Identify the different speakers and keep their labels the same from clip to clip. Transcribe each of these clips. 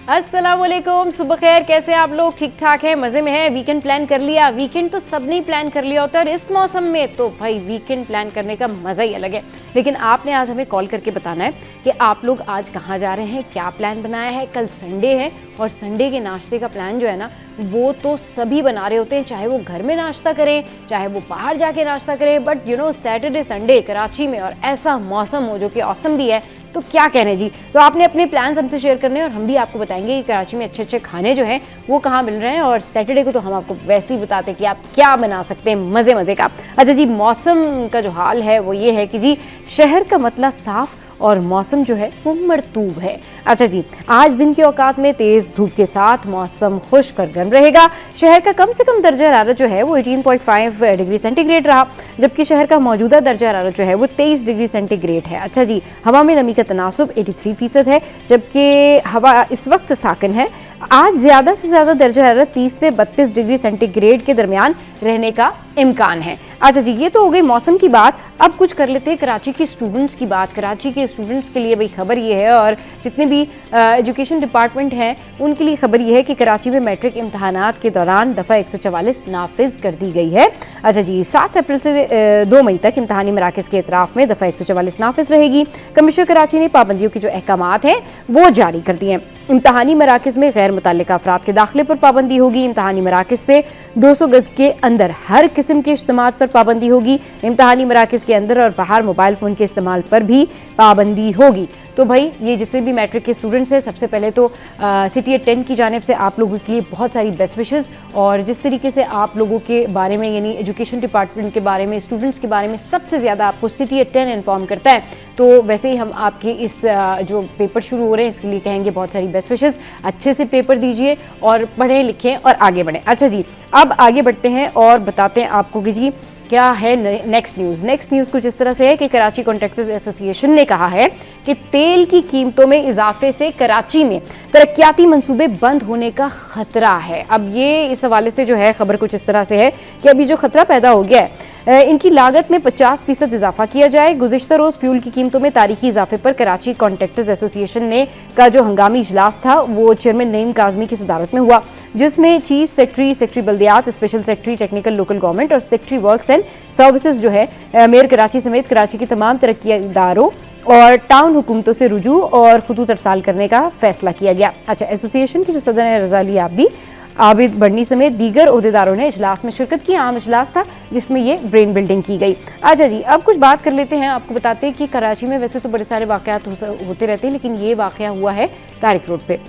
Speaker 1: अस्सलामुअलैकुम, सुबह खैर। कैसे आप लोग? ठीक ठाक हैं, मज़े में हैं? वीकेंड प्लान कर लिया? वीकेंड तो सबने प्लान कर लिया होता है और इस मौसम में तो भाई वीकेंड प्लान करने का मज़ा ही अलग है। लेकिन आपने आज हमें कॉल करके बताना है कि आप लोग आज कहाँ जा रहे हैं, क्या प्लान बनाया है। कल संडे है और संडे के नाश्ते का प्लान जो है ना, वो तो सभी बना रहे होते हैं, चाहे वो घर में नाश्ता करें, चाहे वो बाहर जाके नाश्ता करें। बट सैटरडे संडे कराची में और ऐसा मौसम हो जो कि औसम भी है, तो क्या कहने जी। तो आपने अपने प्लान्स हमसे शेयर करने और हम भी आपको बताएंगे कि कराची में अच्छे अच्छे खाने जो हैं वो कहाँ मिल रहे हैं। और सैटरडे को तो हम आपको वैसे ही बताते हैं कि आप क्या बना सकते हैं मज़े मज़े का। अच्छा जी, मौसम का जो हाल है वो ये है कि जी शहर का मतला साफ और मौसम जो है वो मरतूब है। अच्छा जी, आज दिन के औकात में तेज़ धूप के साथ मौसम खुश्क और गर्म रहेगा। शहर का कम से कम दर्जा हरारत जो है वो 18.5 डिग्री सेंटीग्रेड रहा, जबकि शहर का मौजूदा दर्जा हरारत जो है वो 23 डिग्री सेंटीग्रेड है। अच्छा जी, हवा में नमी का तनासुब 83% है, जबकि हवा इस वक्त साकिन है। आज ज़्यादा से ज़्यादा दर्जा हरारत 30 से 32 डिग्री सेंटीग्रेड के दरमियान रहने का इम्कान है। अच्छा जी, ये तो हो गई मौसम की बात। अब कुछ कर लेते हैं कराची के स्टूडेंट्स की बात। कराची के स्टूडेंट्स के लिए भाई खबर ये है, और जितने भी एजुकेशन डिपार्टमैंट हैं उनके लिए खबर ये है कि कराची में मैट्रिक इम्तहानात के दौरान दफ़ा 144 नाफिज कर दी गई है। अच्छा जी, 7 अप्रैल से 2 मई तक इम्तहानी मराकज़ के एतराफ़ में दफ़ा 144 नाफिज रहेगी। कमिश्नर कराची ने पाबंदियों के जो अहकामात हैं वो जारी कर दिए हैं। इम्तहानी मराकज़ में गैर मुतल्लिका अफराद के दाखिले पर पाबंदी होगी। इम्तहानी मराकज़ से 200 गज़ के अंदर हर किस्म के इज्तिमात पर पाबंदी होगी। इम्तहानी मराकज़ के अंदर और बाहर मोबाइल फ़ोन के इस्तेमाल पर भी पाबंदी होगी। तो भाई ये जितने भी मैट्रिक के स्टूडेंट्स हैं, सबसे पहले तो सिटी 10 की जानिब से आप लोगों के लिए बहुत सारी बेस्ट विशेज़। और जिस तरीके से आप लोगों के बारे में, यानी एजुकेशन डिपार्टमेंट के बारे में, स्टूडेंट्स के बारे में सबसे ज़्यादा आपको सिटी 10 इन्फॉर्म करता है, तो वैसे ही हम आपके इस जो पेपर शुरू हो रहे हैं इसके लिए कहेंगे बहुत सारी बेस्ट विशेज़। अच्छे से पेपर दीजिए और पढ़ें लिखें और आगे बढ़ें। अच्छा जी, अब आगे बढ़ते हैं और बताते हैं आपको कि जी क्या है नेक्स्ट न्यूज़। नेक्स्ट न्यूज़ कुछ इस तरह से है कि कराची कॉन्ट्रैक्टर्स एसोसिएशन ने कहा है कि तेल की कीमतों में इजाफे से कराची में तरक्याती मंसूबे बंद होने का खतरा है। अब ये इस हवाले से जो है खबर कुछ इस तरह से है कि अभी जो खतरा पैदा हो गया है, इनकी लागत में 50% इजाफा किया जाए। गुज़िश्ता रोज़ फ्यूल की कीमतों में तारीखी इजाफे पर कराची कॉन्ट्रैक्टर्स एसोसिएशन ने का जो हंगामी इजलास था वो चेयरमैन नईम काज़मी की सदारत में हुआ, जिसमें चीफ सेक्रेटरी बल्दियात, special secretary technical local government और सेक्रेटरी वर्क्स एंड सर्विसेज जो है मेयर कराची समेत कराची के तमाम तरक्की इदारों और टाउन हुकूमतों से रुजू और खतूत अरसाल करने का फैसला किया गया। अच्छा, एसोसिएशन की जो सदर है रज़ा अली आबिद बढ़नी समेत दीगर ओहदेदारों ने इजलास में शिरकत की। आम इजलास था जिसमें ये ब्रेन बिल्डिंग की गई। अच्छा जी, अब कुछ बात कर लेते हैं। आपको बताते हैं कि कराची में वैसे तो बड़े सारे वाक़यात होते रहते हैं, लेकिन ये वाक़या हुआ है तारिक रोड पे।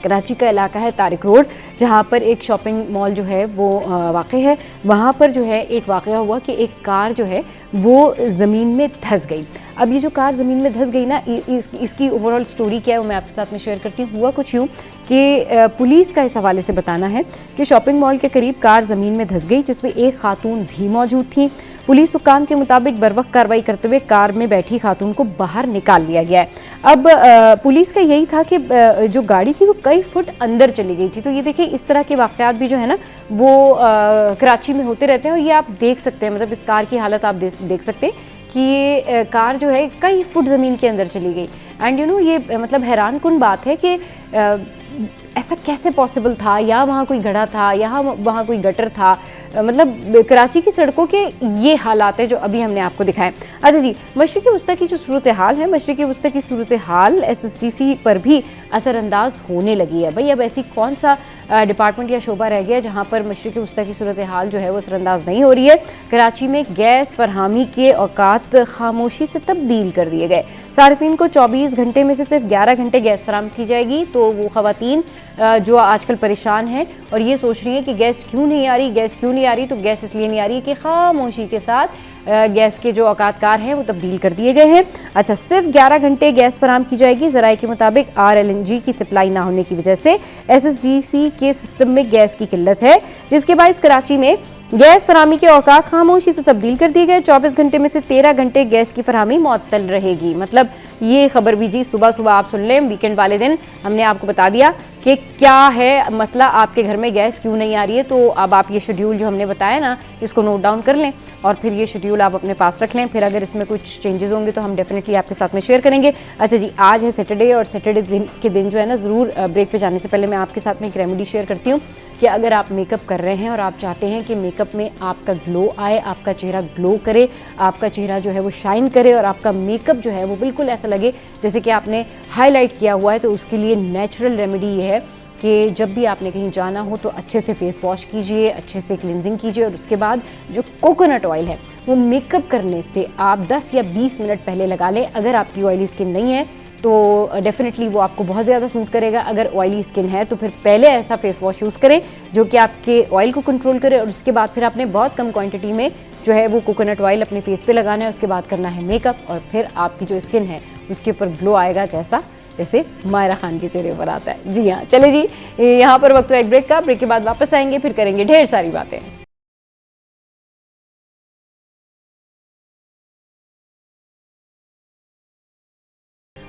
Speaker 1: कराची का इलाका है तारिक रोड, जहाँ पर एक शॉपिंग मॉल जो है वो वाक़ है। वहाँ पर जो है एक वाक़या हुआ कि एक कार जो है वो ज़मीन में धंस गई। अब ये जो कार ज़मीन में धंस गई ना, इसकी ओवरऑल स्टोरी क्या है वो मैं आपके साथ में शेयर करती हूँ। हुआ कुछ यूँ कि पुलिस का इस हवाले से बताना है कि शॉपिंग मॉल के करीब कार ज़मीन में धंस गई, जिसमें एक खातून भी मौजूद थी। पुलिस हुक्काम के मुताबिक बरवक्त कार्रवाई करते हुए कार में बैठी खातून को बाहर निकाल लिया गया है। अब पुलिस का यही था कि जो गाड़ी थी वो कई फुट अंदर चली गई थी। तो ये देखिए, इस तरह के वाक़यात भी जो है ना वो कराची में होते रहते हैं। और ये आप देख सकते हैं, मतलब इस कार की हालत आप देख सकते हैं कि ये कार जो है कई फुट ज़मीन के अंदर चली गई। एंड ये मतलब हैरान कुन बात है कि ऐसा कैसे पॉसिबल था, या वहाँ कोई गड्ढा था, या वहाँ कोई गटर था। मतलब कराची की सड़कों के ये हालात है जो अभी हमने आपको दिखाए। अच्छा जी, मशरिक़ी वस्ता की जो सूरत हाल है, मशरिक़ी वस्ता की सूरत हाल SSTC पर भी असरअंदाज होने लगी है। भाई अब ऐसी कौन सा डिपार्टमेंट या शोबा रह गया जहाँ पर मशरिक़ी वस्ता की सूरत हाल जो है वो असरअंदाज नहीं हो रही है। कराची में गैस फरहामी के औकात खामोशी से तब्दील कर दिए गए। सार्फिन को 24 घंटे में से सिर्फ 11 घंटे गैस फराहम की जाएगी। तो वो ख़वातीन जो आजकल परेशान हैं और ये सोच रही है कि गैस क्यों नहीं आ रही, तो गैस इसलिए नहीं आ रही कि खामोशी के साथ गैस के जो औकातकार हैं वो तब्दील कर दिए गए हैं। अच्छा, सिर्फ 11 घंटे गैस फराहम की जाएगी। ज़राए के मुताबिक RLNG की सप्लाई ना होने की वजह से SSGC के सिस्टम में गैस की किल्लत है, जिसके बायस कराची में गैस फरहमी के औकात खामोशी से तब्दील कर दिए गए। 24 घंटे में से 13 घंटे गैस की फरहमी मुअत्तल रहेगी। मतलब ये खबर भी जी सुबह सुबह आप सुन लें, वीकेंड वाले दिन हमने आपको बता दिया कि क्या है मसला, आपके घर में गैस क्यों नहीं आ रही है। तो अब आप ये शेड्यूल जो हमने बताया ना, इसको नोट डाउन कर लें और फिर ये शेड्यूल आप अपने पास रख लें। फिर अगर इसमें कुछ चेंजेस होंगे तो हम डेफिनेटली आपके साथ में शेयर करेंगे। अच्छा जी, आज है सैटरडे और सैटरडे के दिन जो है ना, ज़रूर ब्रेक पे जाने से पहले मैं आपके साथ में एक रेमेडी शेयर करती हूँ कि अगर आप मेकअप कर रहे हैं और आप चाहते हैं कि मेकअप में आपका ग्लो आए, आपका चेहरा ग्लो करे, आपका चेहरा जो है वो शाइन करे और आपका मेकअप जो है वो बिल्कुल ऐसा लगे जैसे कि आपने हाईलाइट किया हुआ है, तो उसके लिए नेचुरल रेमेडी ये है कि जब भी आपने कहीं जाना हो तो अच्छे से फेस वॉश कीजिए, अच्छे से क्लिनजिंग कीजिए और उसके बाद जो कोकोनट ऑयल है वो मेकअप करने से आप 10 या 20 मिनट पहले लगा लें। अगर आपकी ऑयली स्किन नहीं है तो डेफिनेटली वो आपको बहुत ज़्यादा सूट करेगा। अगर ऑयली स्किन है तो फिर पहले ऐसा फेस वॉश यूज़ करें जो कि आपके ऑयल को कंट्रोल करे और उसके बाद फिर आपने बहुत कम क्वांटिटी में जो है वो कोकोनट ऑयल अपने फेस पे लगाना है। उसके बाद करना है मेकअप और फिर आपकी जो स्किन है उसके ऊपर ग्लो आएगा जैसे मायरा खान के चेहरे पर आता है। जी हाँ, चले जी, यहाँ पर वक्त है एक ब्रेक का। ब्रेक के बाद वापस आएंगे, फिर करेंगे ढेर सारी बातें।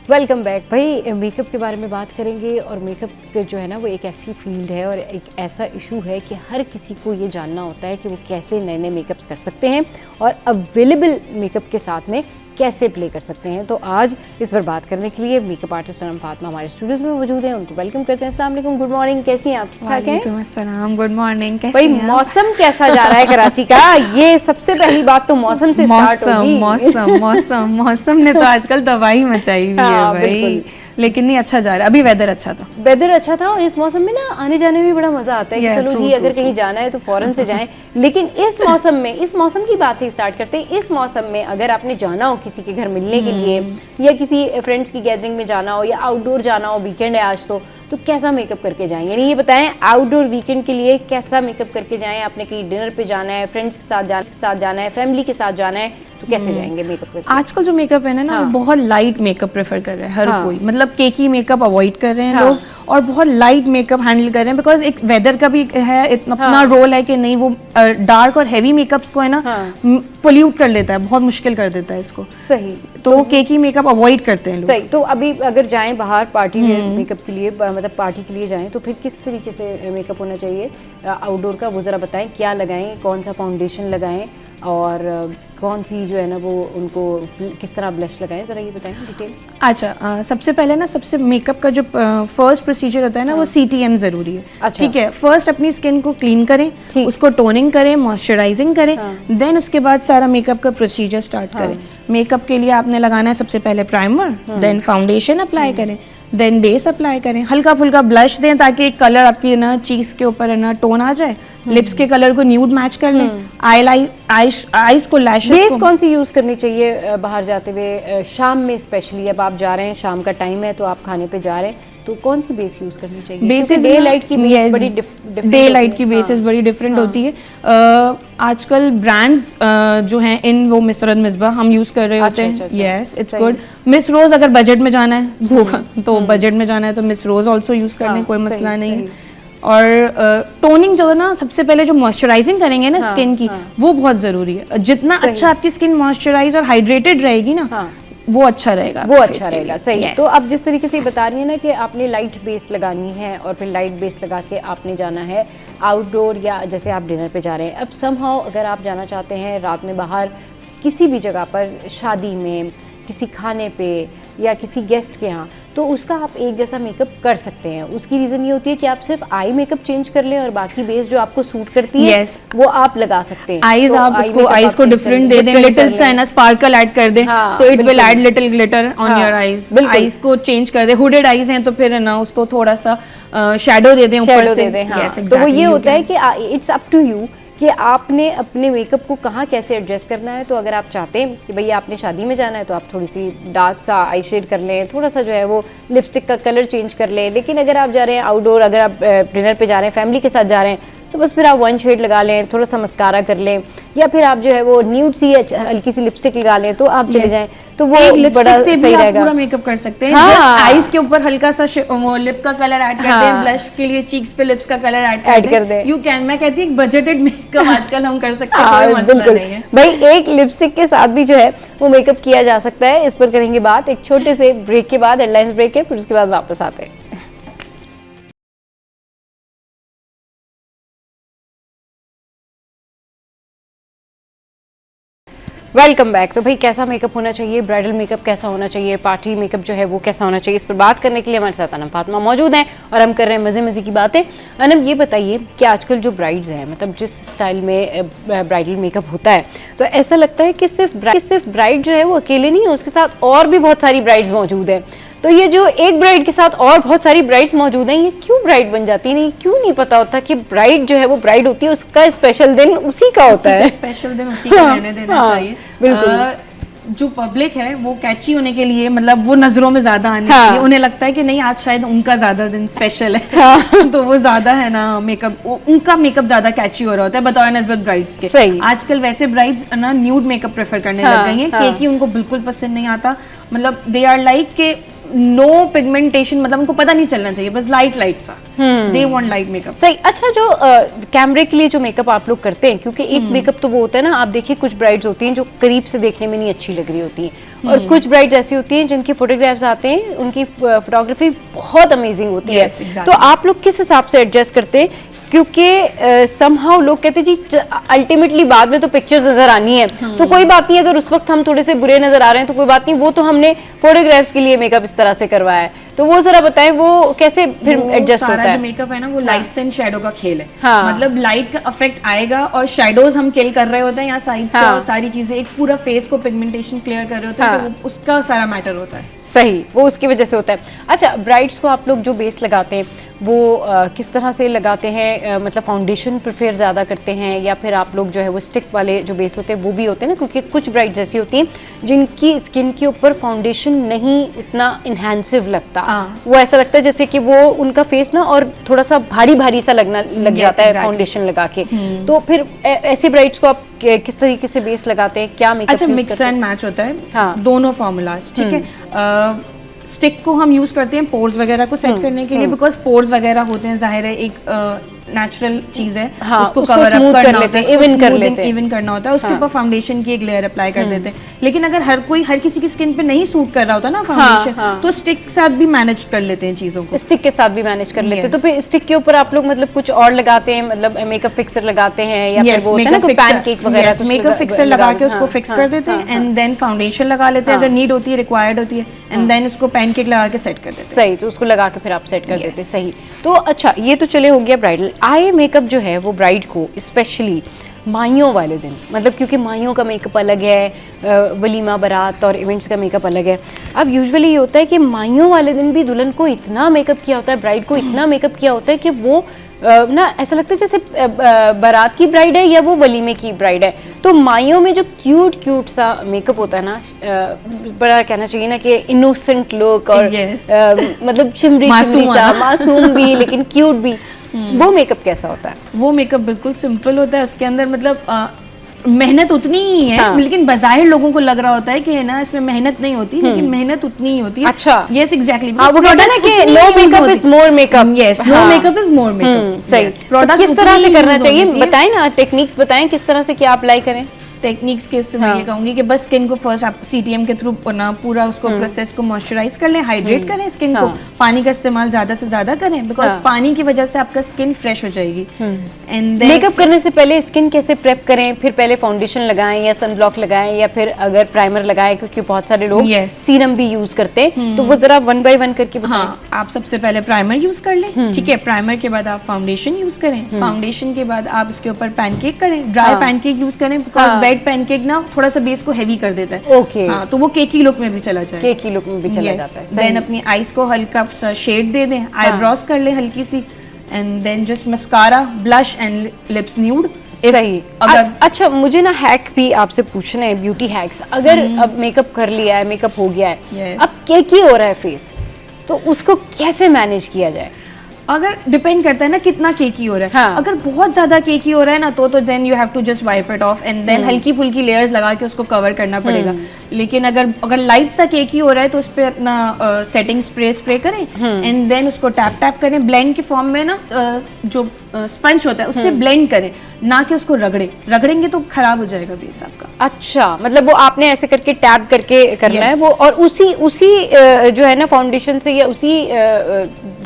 Speaker 1: Welcome back. भाई मेकअप के बारे में बात करेंगे और मेकअप जो है ना वो एक ऐसी फील्ड है और एक ऐसा इशू है कि हर किसी को ये जानना होता है कि वो कैसे नए नए मेकअप्स कर सकते हैं और अवेलेबल मेकअप के साथ में कैसे प्ले कर सकते हैं। तो आज इस पर बात करने के लिए मेकअप आर्टिस्ट सनम फातिमा हमारे स्टूडियोज में मौजूद हैं। उनको वेलकम करते हैं। अस्सलाम वालेकुम, गुड मॉर्निंग, कैसी हैं आप? ठीक ठाक हैं?
Speaker 2: वालेकुम अस्सलाम, गुड मॉर्निंग। कैसी
Speaker 1: भाई
Speaker 2: हैं आप?
Speaker 1: मौसम कैसा जा रहा है कराची का? ये सबसे पहली बात तो मौसम से स्टार्ट होगी।
Speaker 2: मौसम ने तो आजकल तबाही मचाई हुई है
Speaker 1: हाँ,
Speaker 2: भाई।
Speaker 1: बिल्कुल।
Speaker 2: लेकिन नहीं, अच्छा जा रहा है। अभी वेदर अच्छा था।
Speaker 1: वेदर अच्छा था और इस मौसम में ना आने जाने में भी बड़ा मजा आता है कि
Speaker 2: Yeah,
Speaker 1: चलो
Speaker 2: true,
Speaker 1: जी
Speaker 2: true,
Speaker 1: अगर
Speaker 2: true.
Speaker 1: कहीं जाना है तो फौरन से जाएं। लेकिन इस मौसम की बात से स्टार्ट करते हैं। इस मौसम में अगर आपने जाना हो किसी के घर मिलने के लिए या किसी फ्रेंड्स की गैदरिंग में जाना हो या आउटडोर जाना हो, वीकेंड है आज तो कैसा मेकअप करके जाएं? यानी ये बताएं, आउटडोर वीकेंड के लिए कैसा मेकअप करके जाएं? आपने कहीं डिनर पे जाना है, फ्रेंड्स के साथ जाना है, फैमिली के साथ जाना है, तो कैसे जाएंगे मेकअप करके?
Speaker 2: आजकल जो मेकअप है ना,
Speaker 1: हाँ।
Speaker 2: वो बहुत लाइट मेकअप प्रेफर कर रहे हैं हर
Speaker 1: हाँ।
Speaker 2: कोई। मतलब केकी मेकअप अवॉइड कर रहे हैं
Speaker 1: हाँ।
Speaker 2: लोग और बहुत लाइट मेकअप हैंडल कर रहे हैं। बिकॉज एक वेदर का भी है, अपना
Speaker 1: हाँ।
Speaker 2: रोल है कि नहीं, वो डार्क और हैवी मेकअप्स को है ना पोल्यूट कर देता है, बहुत मुश्किल कर देता है इसको।
Speaker 1: सही,
Speaker 2: तो केकी मेकअप अवॉइड करते हैं लोग।
Speaker 1: सही। तो अभी अगर जाएं बाहर पार्टी मेकअप के लिए, मतलब पार्टी के लिए जाएं, तो फिर किस तरीके से मेकअप होना चाहिए आउटडोर का, वो ज़रा बताएं। क्या लगाएं, कौन सा फाउंडेशन लगाएं और कौन सी जो है ना वो उनको किस तरह ब्लश लगाएं, ज़रा ये बताएं डिटेल।
Speaker 2: अच्छा, सबसे पहले ना, सबसे मेकअप का जो फर्स्ट प्रोसीजर होता है ना, वो CTM ज़रूरी है।
Speaker 1: अच्छा।
Speaker 2: ठीक है, फर्स्ट अपनी स्किन को क्लीन करें, उसको टोनिंग करें, मॉइस्चराइजिंग करें, देन उसके बाद सारा मेकअप का प्रोसीजर स्टार्ट करें। मेकअप के लिए आपने लगाना है सबसे पहले प्राइमर, देन फाउंडेशन अप्लाई करें, देन बेस अप्लाई करें, हल्का फुल्का ब्लश दें ताकि कलर आपकी ना चीज़ के ऊपर है ना टोन आ जाए, लिप्स के कलर को न्यूड मैच कर लें, आईज को, लैशेस
Speaker 1: बेस कौन सी यूज़ करनी चाहिए बाहर जाते हुए, शाम में स्पेशली? अब आप जा रहे हैं, शाम का टाइम है तो आप खाने पे जा रहे हैं, तो कौन सी बेस यूज़ करनी चाहिए?
Speaker 2: बेसिस
Speaker 1: डे लाइट की बेस बड़ी
Speaker 2: डे लाइट की बेसिस बड़ी डिफरेंट होती है। आजकल ब्रांड्स जो हैं इन वो मिसरत मिसबा हम यूज़ कर रहे होते हैं। Yes, it's good. मिस रोज अगर बजट में जाना है होगा तो बजट में जाना है तो मिस रोज ऑल्सो यूज़ कर लें, कोई मसला नहीं है। और टोनिंग जो है ना, सबसे पहले जो मॉइस्चराइजिंग करेंगे ना स्किन की, वो बहुत ज़रूरी है। जितना अच्छा आपकी स्किन मॉइस्चराइज और हाइड्रेटेड रहेगी ना, वो अच्छा रहेगा,
Speaker 1: वो अच्छा रहेगा। सही। तो अब जिस तरीके से बता रही है ना कि आपने लाइट बेस लगानी है और फिर लाइट बेस लगा के आपने जाना है आउटडोर या जैसे आप डिनर पे जा रहे हैं। अब समहाउ अगर आप जाना चाहते हैं रात में बाहर किसी भी जगह पर, शादी में, किसी खाने पे या किसी गेस्ट के यहाँ, तो उसका आप एक जैसा मेकअप कर सकते हैं। उसकी रीज़न ये होती है कि आप सिर्फ आई मेकअप चेंज कर लें और बाकी बेस जो आपको सूट करती है वो आप लगा सकते हैं।
Speaker 2: आईज
Speaker 1: तो
Speaker 2: आप उसको आईज को डिफरेंट दे दें, लिटिल सा है ना स्पार्कल ऐड कर दें, तो it will add little glitter on your eyes. Eyes को चेंज कर दें, हुडेड आईज हैं तो फिर ना उसको थोड़ा सा शैडो दे दें ऊपर से।
Speaker 1: तो वो ये होता है कि इट्स अप टू यू कि आपने अपने मेकअप को कहाँ कैसे एडजस्ट करना है। तो अगर आप चाहते हैं कि भैया आपने शादी में जाना है तो आप थोड़ी सी डार्क सा आई शेड कर लें, थोड़ा सा जो है वो लिपस्टिक का कलर चेंज कर लें। लेकिन अगर आप जा रहे हैं आउटडोर, अगर आप डिनर पे जा रहे हैं, फैमिली के साथ जा रहे हैं, तो बस फिर आप वन शेड लगा लें, थोड़ा सा मस्कारा कर लें या फिर आप जो है वो न्यूड सी हल्की सी लिपस्टिक लगा लें तो आप चले जाएं, तो वो बड़ा
Speaker 2: से
Speaker 1: सही रहेगा।
Speaker 2: पूरा मेकअप कर सकते हैं। जस्ट आईज के ऊपर हल्का सा वो लिप का कलर ऐड कर दें, ब्लश के लिए चीक्स पे लिप्स का कलर ऐड कर दें। यू कैन, मैं कहती हूँ बजटेड मेकअप आजकल हम कर सकते हैं, कोई मसला नहीं है
Speaker 1: भाई। एक लिपस्टिक के साथ भी जो है वो मेकअप किया जा सकता है। इस पर करेंगे बात एक छोटे से ब्रेक के बाद, हेडलाइंस ब्रेक है, फिर उसके बाद वापस आते हैं। Welcome back. तो भाई कैसा मेकअप होना चाहिए, ब्राइडल मेकअप कैसा होना चाहिए, पार्टी मेकअप जो है वो कैसा होना चाहिए, इस पर बात करने के लिए हमारे साथ अनम फातिमा मौजूद हैं और हम कर रहे हैं मज़े की बातें। अनम ये बताइए कि आजकल जो ब्राइड्स हैं, मतलब जिस स्टाइल में ब्राइडल मेकअप होता है, तो ऐसा लगता है कि सिर्फ ब्राइड जो है वो अकेले नहीं है, उसके साथ और भी बहुत सारी ब्राइड्स मौजूद हैं। तो ये जो एक ब्राइड के साथ और बहुत सारी ब्राइड्स मौजूद हैं, ये क्यों ब्राइड बन जाती है? क्यों नहीं पता होता कि ब्राइड जो है वो ब्राइड होती है, उसका स्पेशल दिन उसी का होता है,
Speaker 2: स्पेशल दिन उसी का रहने देना चाहिए।
Speaker 1: बिल्कुल।
Speaker 2: जो पब्लिक है वो कैची होने के लिए, मतलब वो नजरों में ज्यादा आने के लिए, उन्हें लगता है कि नहीं आज शायद उनका ज्यादा दिन स्पेशल है। तो वो ज्यादा है ना मेकअप, उनका मेकअप ज्यादा कैची हो रहा होता है बतौर निस्बत ब्राइड्स के।
Speaker 1: सही।
Speaker 2: आजकल वैसे ब्राइड्स ना न्यूड मेकअप प्रेफर करने लग गई हैं, केकी उनको बिल्कुल पसंद नहीं आता। मतलब दे आर लाइक के नो पिगमेंटेशन, मतलब उनको पता नहीं चलना चाहिए, बस लाइट सा। They want light makeup.
Speaker 1: सही। अच्छा, जो कैमरे के लिए जो मेकअप आप लोग करते हैं, क्योंकि एक मेकअप तो वो होता है ना, आप देखिए कुछ ब्राइड्स होती हैं जो करीब से देखने में नहीं अच्छी लग रही होती हैं, और कुछ ब्राइड्स ऐसी होती हैं जिनकी फोटोग्राफ्स आते हैं, उनकी फोटोग्राफी बहुत अमेजिंग होती है।
Speaker 2: exactly.
Speaker 1: तो आप लोग किस हिसाब से एडजस्ट करते हैं? क्योंकि समहाउ लोग कहते हैं जी अल्टीमेटली बाद में तो पिक्चर्स नजर आनी है, तो कोई बात नहीं, अगर उस वक्त हम थोड़े से बुरे नजर आ रहे हैं तो कोई बात नहीं, वो तो हमने फोटोग्राफ्स के लिए मेकअप इस तरह से करवाया है। तो वो जरा बताएं वो कैसे फिर एडजस्ट होता है?
Speaker 2: जो मेकअप है ना वो लाइट्स एंड शैडो का खेल है। मतलब लाइट का इफेक्ट आएगा और शैडोज हम किल कर रहे होते हैं यहाँ साइड से, और सारी चीजें एक पूरा फेस को पिगमेंटेशन क्लियर कर रहे होते हैं, तो उसका सारा मैटर होता है।
Speaker 1: सही, वो उसकी वजह से होता है। अच्छा, ब्राइड्स को आप लोग जो बेस लगाते हैं वो किस तरह से लगाते हैं? मतलब फाउंडेशन प्रेफर ज़्यादा करते हैं या फिर आप लोग जो है वो स्टिक वाले जो बेस होते हैं वो भी होते हैं ना? क्योंकि कुछ ब्राइड्स ऐसी होती हैं जिनकी स्किन के ऊपर फाउंडेशन नहीं उतना इन्हेंसिव लगता, वो ऐसा लगता है जैसे कि वो उनका फेस ना और थोड़ा सा भारी सा लग जाता है फाउंडेशन लगा के। तो फिर ऐसे ब्राइड्स को आप किस तरीके से बेस लगाते हैं, क्या मेकअप?
Speaker 2: अच्छा, मिक्स एंड मैच होता है दोनों फॉर्मूलाज, ठीक है। स्टिक को हम यूज करते हैं पोर्स वगैरह को सेट करने के लिए, बिकॉज पोर्स वगैरह होते हैं, जाहिर है एक नेचुरल चीज है, उसको कवर अप करना होता है, इवन करना होता है, उसके ऊपर फाउंडेशन की एक लेयर अप्लाई कर देते हैं। लेकिन अगर हर किसी की स्किन पे नहीं सूट कर रहा होता ना फाउंडेशन, तो स्टिक के साथ भी मैनेज कर लेते हैं चीजों को।
Speaker 1: स्टिक के साथ भी मैनेज कर लेते हैं। तो फिर स्टिक के ऊपर आप लोग मतलब कुछ और लगाते हैं, मतलब मेकअप फिक्सर लगाते हैं या फिर वो होता है ना पैनकेक वगैरह,
Speaker 2: मेकअप फिक्सर लगा के उसको फिक्स कर देते हैं, एंड देन फाउंडेशन लगा लेते हैं अगर नीड होती है, रिक्वायर्ड होती है, एंड देन उसको पैनकेक लगा के सेट कर देते हैं।
Speaker 1: सही, तो उसको लगा के फिर आप सेट कर देते हैं। सही। तो अच्छा, ये तो चले हो गया ब्राइडल। आई मेकअप जो है वो ब्राइड को स्पेशली माइयों वाले दिन, मतलब क्योंकि माइयों का मेकअप अलग है, वलीमा बारात और इवेंट्स का मेकअप अलग है। अब यूजुअली ये होता है कि माइयों वाले दिन भी दुल्हन को इतना मेकअप किया होता है, ब्राइड को इतना मेकअप किया होता है कि वो ना ऐसा लगता है जैसे बारात की ब्राइड है या वो वलीमे की ब्राइड है। तो माइयों में जो क्यूट सा मेकअप होता है ना, बड़ा कहना चाहिए ना कि इनोसेंट लुक और मतलब चिमरी सा, मासूम भी लेकिन क्यूट भी, वो मेकअप कैसा होता है?
Speaker 2: वो मेकअप बिल्कुल सिंपल होता है, उसके अंदर मतलब मेहनत उतनी ही है, लेकिन बाहर लोगों को लग रहा होता है कि ना इसमें मेहनत नहीं होती, लेकिन मेहनत उतनी ही होती है।
Speaker 1: अच्छा,
Speaker 2: यस एग्जैक्टली।
Speaker 1: वो कहते हैं ना कि no makeup is more makeup.
Speaker 2: Yes, no makeup is more makeup.
Speaker 1: सही। तो किस तरह से करना चाहिए बताएं ना, टेक्निक्स बताएं किस तरह से क्या अप्लाई करें?
Speaker 2: टेक्निक्स के इसमें मैं ये कहूंगी कि बस स्किन को फर्स्ट आप सीटीएम के थ्रू ना पूरा उसको प्रोसेस को मॉइस्चराइज कर लें, हाइड्रेट करें स्किन को, पानी का इस्तेमाल ज्यादा से ज्यादा करें, बिकॉज पानी की वजह से आपका स्किन फ्रेश हो जाएगी।
Speaker 1: एंड मेकअप करने से पहले स्किन कैसे प्रेप करें? फिर पहले फाउंडेशन लगाएं या सनब्लॉक लगाएं या फिर अगर प्राइमर लगाएं, क्योंकि बहुत सारे लोग सीरम भी यूज करते हैं, तो वो जरा 1 बाय 1 करके बताएं।
Speaker 2: आप सबसे पहले प्राइमर यूज कर लें, ठीक है। प्राइमर के बाद आप फाउंडेशन यूज करें, फाउंडेशन के बाद आप उसके ऊपर पैनकेक करें, ड्राई पैनकेक यूज करें, बिकॉज वेट पैनकेक ना थोड़ा सा बेस को हेवी कर देता है।
Speaker 1: ओके।
Speaker 2: तो वो केकी लुक में भी चला जाए,
Speaker 1: केकी लुक में भी चला जाता है।
Speaker 2: देन अपनी आईज को हल्का शेड दे दें, आईब्रोज कर ले हल्की सी, and then just mascara, blush and lips nude.
Speaker 1: सही। अगर अच्छा, मुझे ना हैक भी आपसे पूछना है, ब्यूटी हैक्स। अगर अब मेकअप कर लिया है, मेकअप हो गया है, अब केकी हो रहा है फेस, तो उसको कैसे मैनेज किया जाए?
Speaker 2: अगर डिपेंड करता है ना कितना केकी हो रहा है। अगर बहुत ज्यादा केकी हो रहा है ना तो then you have to just wipe it off and then हल्की फुल्की लेयर्स लगा के उसको कवर करना पड़ेगा। लेकिन अगर लाइट सा केकी हो रहा है तो उस पर अपना सेटिंग स्प्रे करें एंड देन उसको टैप करें, ब्लेंड के फॉर्म में ना जो स्पंज होता है उससे ब्लेंड करें, ना कि उसको रगड़ेंगे तो खराब हो जाएगा बेस आपका।
Speaker 1: अच्छा, मतलब वो आपने ऐसे करके टैप करके करना है वो, और उसी जो है ना फाउंडेशन से या उसी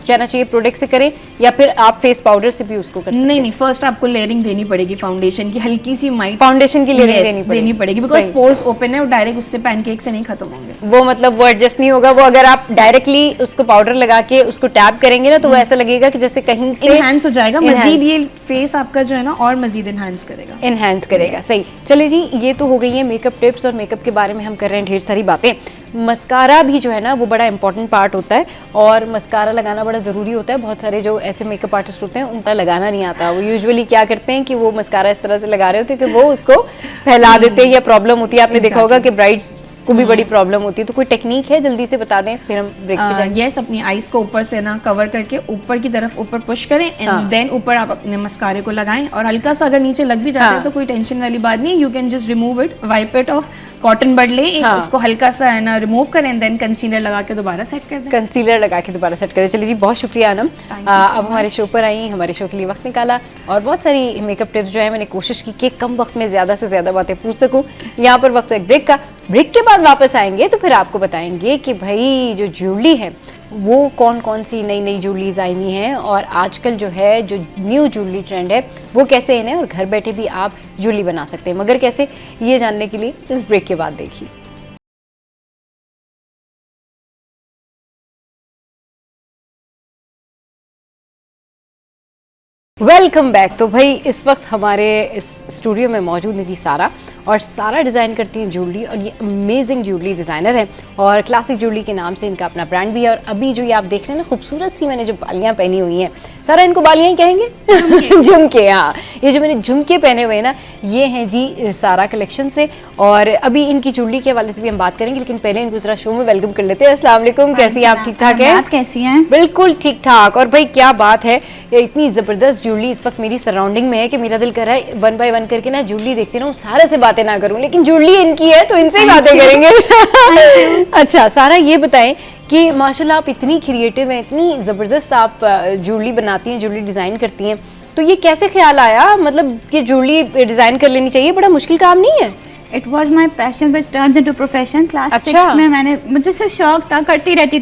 Speaker 1: कहना चाहिए प्रोडक्ट से करें, या फिर आप फेस पाउडर से भी उसको कर सकते हैं?
Speaker 2: नहीं, फर्स्ट आपको लेयरिंग देनी पड़ेगी फाउंडेशन की, हल्की सी माइट
Speaker 1: फाउंडेशन की लेयरिंग देनी
Speaker 2: पड़ेगी, बिकॉज पोर्स ओपन है और डायरेक्ट उससे पैनकेक से नहीं खत्म होंगे।
Speaker 1: वो मतलब वो एडजस्ट नहीं होगा, वो अगर आप डायरेक्टली उसको पाउडर लगा के उसको टैप करेंगे ना, तो वो ऐसा लगेगा कि जैसे कहीं से
Speaker 2: इनहैंस हो जाएगा, मजीद ये फेस आपका जो है ना और मजीद इनहैंस करेगा। सही। चलिए जी, ये तो हो गई है मेकअप टिप्स, और मेकअप के बारे में हम कर रहे हैं ढेर सारी बातें। मस्कारा भी जो है ना वो बड़ा इंपॉर्टेंट पार्ट होता है, और मस्कारा लगाना बड़ा ज़रूरी होता है। बहुत सारे जो ऐसे मेकअप आर्टिस्ट होते हैं उनका लगाना नहीं आता, वो यूजुअली क्या करते हैं कि वो मस्कारा इस तरह से लगा रहे होते हैं कि वो उसको फैला देते हैं, या प्रॉब्लम होती है। आपने देखा होगा कि ब्राइड्स को भी बड़ी प्रॉब्लम होती है, तो कोई टेक्निक है जल्दी से बता दें, फिर हम ब्रेक पे जाएंगे। यस, अपनी आईज को ऊपर से ना कवर करके ऊपर की तरफ ऊपर पुश करें, एंड देन ऊपर आप अपने मस्कारे को लगाएं, और हल्का सा अगर नीचे लग भी जाता है तो कोई टेंशन वाली बात नहीं, you can just remove it, wipe it off, cotton bud ले, उसको हल्का सा है ना रिमूव करें, एंड देन कंसीलर लगा के दोबारा सेट कर दें।
Speaker 1: कंसीलर लगा के दोबारा सेट करें। चलिए जी, बहुत शुक्रिया अनम, अब हमारे शो पर आई, हमारे शो के लिए वक्त निकाला, और बहुत सारी मेकअप टिप्स जो है मैंने कोशिश की कि कम वक्त में ज़्यादा से ज़्यादा बातें पूछ सकूँ। यहाँ पर वक्त एक ब्रेक का, ब्रेक के बाद वापस आएंगे तो फिर आपको बताएंगे कि भाई जो ज्वेलरी है वो कौन कौन सी नई नई ज्वेलरीज आई हुई हैं, और आजकल जो है जो न्यू ज्वेलरी ट्रेंड है वो कैसे इन है, और घर बैठे भी आप ज्वेलरी बना सकते हैं, मगर कैसे, ये जानने के लिए इस ब्रेक के बाद देखिए। Welcome back. तो भाई इस वक्त हमारे इस स्टूडियो में मौजूद है जी सारा, और सारा डिज़ाइन करती हैं ज्वेलरी, और ये अमेजिंग ज्वेलरी डिज़ाइनर है, और क्लासिक ज्वेलरी के नाम से इनका अपना ब्रांड भी है। और अभी जो ये आप देख रहे हैं ना, खूबसूरत सी मैंने जो बालियाँ पहनी हुई हैं, सारा इनको बालियाँ ही कहेंगे झुमके, हाँ, ये जो मैंने झुमके पहने हुए हैं ना, ये हैं जी सारा कलेक्शन से, और अभी इनकी ज्वेलरी के हवाले से भी हम बात करेंगे, लेकिन पहले इनको जरा शो में वेलकम कर लेते हैं। अस्सलाम वालेकुम, कैसी हैं आप? ठीक ठाक है?
Speaker 3: आप कैसी हैं?
Speaker 1: बिल्कुल ठीक ठाक। और भाई क्या बात है, ये इतनी ज़बरदस्त ज्वेलरी इस वक्त मेरी सराउंडिंग में है कि मेरा दिल कर रहा है वन बाय वन करके ना ज्वेलरी देखती ना, सारे से बातें ना करूं, लेकिन ज्वेलरी इनकी है तो इनसे ही बातें करेंगे। अच्छा सारा, ये बताएं कि माशाल्लाह आप इतनी क्रिएटिव हैं, इतनी ज़बरदस्त आप ज्वेलरी बनाती हैं, ज्वेलरी डिज़ाइन करती हैं, तो ये कैसे ख्याल आया, मतलब कि ज्वेलरी डिज़ाइन कर लेनी चाहिए, बड़ा मुश्किल काम नहीं है?
Speaker 3: It was my passion which turns into profession. Class 6 में मुझे सिर्फ शौक था, करती रहती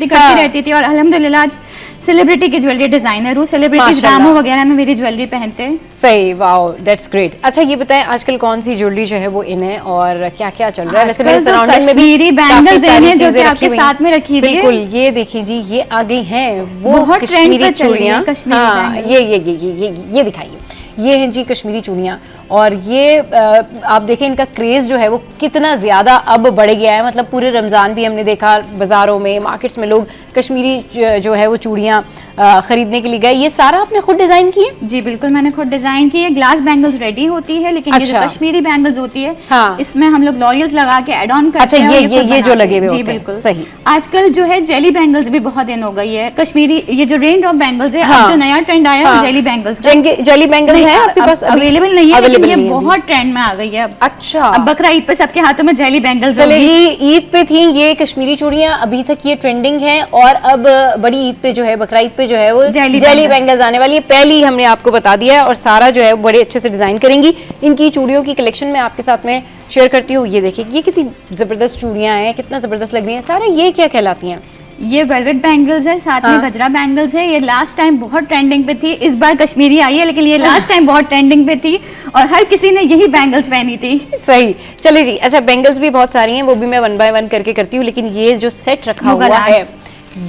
Speaker 3: थी, और अल्हम्दुलिल्लाह आज सेलिब्रिटी की ज्वेलरी डिजाइनर हूँ, सेलिब्रिटी ड्रामो वगैरह में मेरी ज्वेलरी पहनते हैं।
Speaker 1: सही, वाओ, दैट्स ग्रेट। अच्छा ये बताएं आजकल कौन सी ज्वेलरी जो है वो इन है, और क्या क्या चल रहा है? वैसे मेरे सराउंडिंग में भी
Speaker 3: बैंगल्स हैं जो कि आपके साथ में रखी हुई है।
Speaker 1: बिल्कुल, ये देखिए जी, ये आ गई हैं वो कश्मीरी चूड़ियाँ। हाँ, ये दिखाइए, ये हैं जी कश्मीरी चूड़ियाँ, और ये आप देखें इनका क्रेज़ जो है वो कितना ज़्यादा अब बढ़ गया है। मतलब पूरे रमज़ान भी हमने देखा बाज़ारों में, मार्केट्स में लोग कश्मीरी जो है वो चूड़ियाँ ख़रीदने के लिए गए। ये सारा आपने खुद डिज़ाइन की है?
Speaker 3: जी बिल्कुल, मैंने खुद डिज़ाइन की है। ग्लास बैंगल्स रेडी होती है, लेकिन ये जो कश्मीरी बैंगल्स होती है,
Speaker 1: हाँ,
Speaker 3: इसमें हम लोग लॉरियल्स लगा के एड ऑन करते हैं।
Speaker 1: अच्छा, ये जो लगे हुए होते हैं।
Speaker 3: बिल्कुल
Speaker 1: सही।
Speaker 3: आजकल जो है जेली बैंगल्स भी बहुत इन हो गई है। कश्मीरी ये जो रेन ड्रॉप बैंगल्स है, अब जो नया ट्रेंड आया है जेली बैंगल्स।
Speaker 1: जेली बैंगल्स है आपके पास?
Speaker 3: अवेलेबल नहीं है, लेकिन ये बहुत ट्रेंड में आ गई है।
Speaker 1: अच्छा,
Speaker 3: अब बकरा ईद पे सबके हाथों में जेली बैंगल्स।
Speaker 1: चले जी, ईद पे थी ये कश्मीरी चूड़ियां, अभी तक ये ट्रेंडिंग है, और अब बड़ी ईद पे जो है, बकरा ईद पे जो है वो जेली बैंगल्स आने वाली है। पहली हमने आपको बता दिया है, और सारा जो है बड़े अच्छे से डिजाइन करेंगी। इनकी चूड़ियों की कलेक्शन में आपके साथ में शेयर करती हूँ। ये देखिए, ये कितनी जबरदस्त चूड़ियां हैं, कितना जबरदस्त लग रही हैं। सारा ये क्या कहलाती हैं?
Speaker 3: ये वेलवेट बैंगल्स है, साथ में गजरा बैंगल्स है। ये लास्ट टाइम बहुत ट्रेंडिंग पे थी, इस बार कश्मीरी आई है, लेकिन ये लास्ट टाइम बहुत ट्रेंडिंग पे थी, और हर किसी ने यही बैंगल्स पहनी थी।
Speaker 1: सही, चलिए जी। अच्छा, बैंगल्स भी बहुत सारी हैं, वो भी मैं वन बाय वन करके करती हूँ, लेकिन ये जो सेट रखा हुआ है,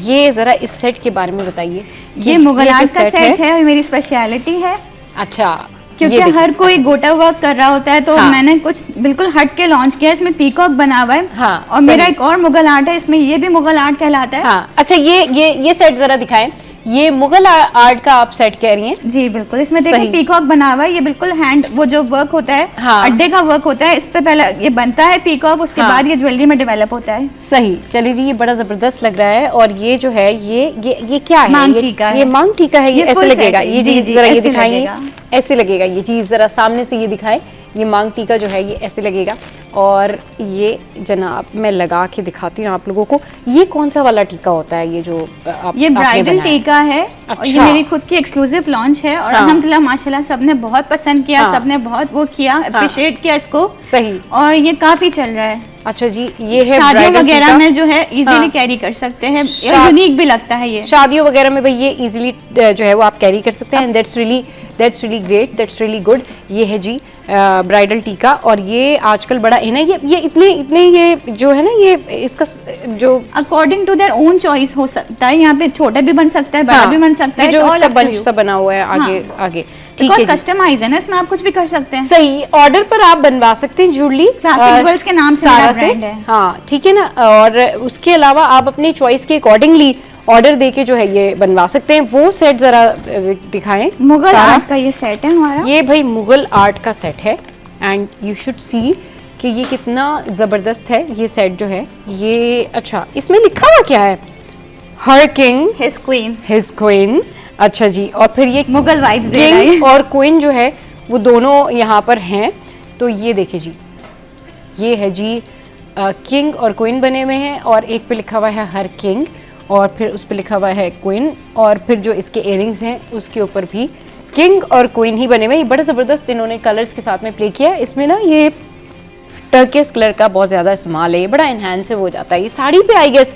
Speaker 1: ये जरा इस सेट के बारे में बताइए।
Speaker 3: ये मुगल आर्ट का सेट है, और मेरी स्पेशलिटी है।
Speaker 1: अच्छा,
Speaker 3: क्योंकि हर कोई गोटा वर्क कर रहा होता है, तो मैंने कुछ बिल्कुल हट के लॉन्च किया। इसमें पीकॉक बना हुआ है,
Speaker 1: हाँ,
Speaker 3: और मेरा एक और मुगल आर्ट है, इसमें ये भी मुगल आर्ट कहलाता है।
Speaker 1: हाँ, अच्छा, ये सेट जरा दिखाएं। ये मुगल आर्ट का आप सेट कह रही हैं?
Speaker 3: जी बिल्कुल, इसमें देखिए पीकॉक बना हुआ है। ये बिल्कुल हैंड, वो जो वर्क होता है,
Speaker 1: हाँ,
Speaker 3: अड्डे का वर्क होता है, इस पे पहले ये बनता है पीकॉक, उसके बाद ये ज्वेलरी में डेवलप होता है।
Speaker 1: सही, चलिए जी, ये बड़ा जबरदस्त लग रहा है। और ये जो है ये क्या है?
Speaker 3: मांग टीका है।
Speaker 1: ये मांग टीका है। ये ऐसे लगेगा, ये चीज जरा ये दिखाइए, ऐसे लगेगा। ये चीज जरा सामने से ये दिखाएं। ये मांग टीका जो है ये ऐसे लगेगा, और ये जनाब मैं लगा के दिखाती हूँ आप लोगों को। ये कौन सा वाला टीका होता है? ये जो आप,
Speaker 3: ये ब्राइडल टीका है।
Speaker 1: अच्छा।
Speaker 3: और ये मेरी खुद की एक्सक्लूसिव लॉन्च है, और अल्हम्दुलिल्लाह माशाल्लाह सबने बहुत पसंद किया, सबने बहुत वो किया, अप्रिशिएट किया इसको।
Speaker 1: सही,
Speaker 3: और ये काफी चल रहा है।
Speaker 1: अच्छा जी, ये है
Speaker 3: शादियों
Speaker 1: bridal
Speaker 3: वगैरह
Speaker 1: टीका।
Speaker 3: में जो है इजीली
Speaker 1: हाँ।
Speaker 3: कैरी कर सकते हैं, यूनिक भी लगता है ये।
Speaker 1: शादियों वगैरह में भाई ये इजीली जो है वो आप कैरी कर सकते हैं। That's really great, that's really good. ये है जी ब्राइडल टीका, और ये आजकल बड़ा इन है। ये इतने ये जो है ना, ये इसका जो
Speaker 3: according to their own choice हो सकता है, यहाँ पे छोटा भी बन सकता है, बड़ा
Speaker 1: हाँ,
Speaker 3: भी बन सकता
Speaker 1: ये
Speaker 3: है,
Speaker 1: जो
Speaker 3: all
Speaker 1: इसका
Speaker 3: up to
Speaker 1: बंच
Speaker 3: you।
Speaker 1: सा बना हुआ है आगे
Speaker 3: हाँ।
Speaker 1: आगे, ठीक है
Speaker 3: बिकॉज
Speaker 1: जी।
Speaker 3: कस्टमाइज है ना, इसमें आप कुछ भी कर सकते हैं।
Speaker 1: सही, ऑर्डर पर आप बनवा सकते हैं ज्वेलरी,
Speaker 3: Classic Jewels के नाम से मेरा brand है।
Speaker 1: हाँ ठीक है ना। और उसके अलावा आप अपनी चॉइस के अकॉर्डिंगली ऑर्डर देके जो है ये बनवा सकते हैं। वो सेट जरा दिखाएं।
Speaker 3: मुगल
Speaker 1: सारा।
Speaker 3: आर्ट का ये सेट है हमारा।
Speaker 1: ये भाई मुगल आर्ट का सेट है, एंड यू शुड सी कि ये कितना ज़बरदस्त है ये सेट जो है ये। अच्छा, इसमें लिखा हुआ क्या है? Her king
Speaker 3: his queen,
Speaker 1: his queen. अच्छा जी, और फिर ये
Speaker 3: मुगल वाइब्स दे रहा है।
Speaker 1: किंग और क्वीन जो है वो दोनों यहाँ पर हैं। तो ये देखिए जी, ये है जी किंग और क्वीन बने हुए हैं, और एक पे लिखा हुआ है हर किंग, और फिर उस पे लिखा हुआ है क्वीन, और फिर जो इसके इयरिंग्स हैं उसके ऊपर भी किंग और क्वीन ही बने हुए हैं। ये बड़ा ज़बरदस्त इन्होंने कलर्स के साथ में प्ले किया है। इसमें ना ये टर्किश कलर का बहुत ज़्यादा इस्तेमाल है, ये बड़ा एनहांसिव हो जाता है। ये साड़ी पे आई गेस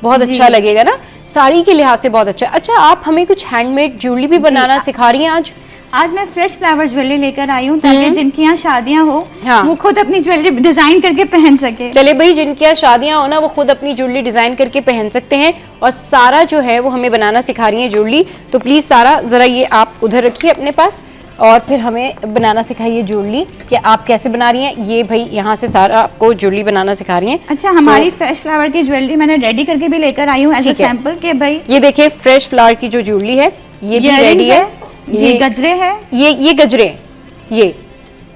Speaker 1: बहुत अच्छा लगेगा ना, साड़ी के लिहाज से बहुत अच्छा। अच्छा, आप हमें कुछ हैंडमेड ज्वेलरी भी बनाना सिखा रही हैं आज?
Speaker 3: आज मैं फ्रेश फ्लावर ज्वेलरी लेकर आई हूँ, ताकि जिनकी यहाँ शादियाँ हो
Speaker 1: हाँ।
Speaker 3: वो खुद अपनी ज्वेलरी डिजाइन करके पहन सके।
Speaker 1: चले भाई, जिनके यहाँ शादियां हो ना वो खुद अपनी ज्वेलरी डिजाइन करके पहन सकते हैं, और सारा जो है वो हमें बनाना सिखा रही है ज्वेलरी। तो प्लीज सारा जरा ये आप उधर रखिए अपने पास, और फिर हमें बनाना सिखाइए ज्वेलरी कि आप कैसे बना रही हैं। ये भाई यहाँ से सारा आपको ज्वेलरी बनाना सिखा रही हैं।
Speaker 3: अच्छा, हमारी फ्रेश फ्लावर की ज्वेलरी मैंने रेडी करके भी लेकर आई हूँ एज ए
Speaker 1: ठीक है।
Speaker 3: सैंपल के भाई।
Speaker 1: ये देखिए फ्रेश फ्लावर की जो ज्वेलरी है ये भी
Speaker 3: Earrings
Speaker 1: रेडी है।
Speaker 3: जी, गजरे है।
Speaker 1: ये गजरे हैं,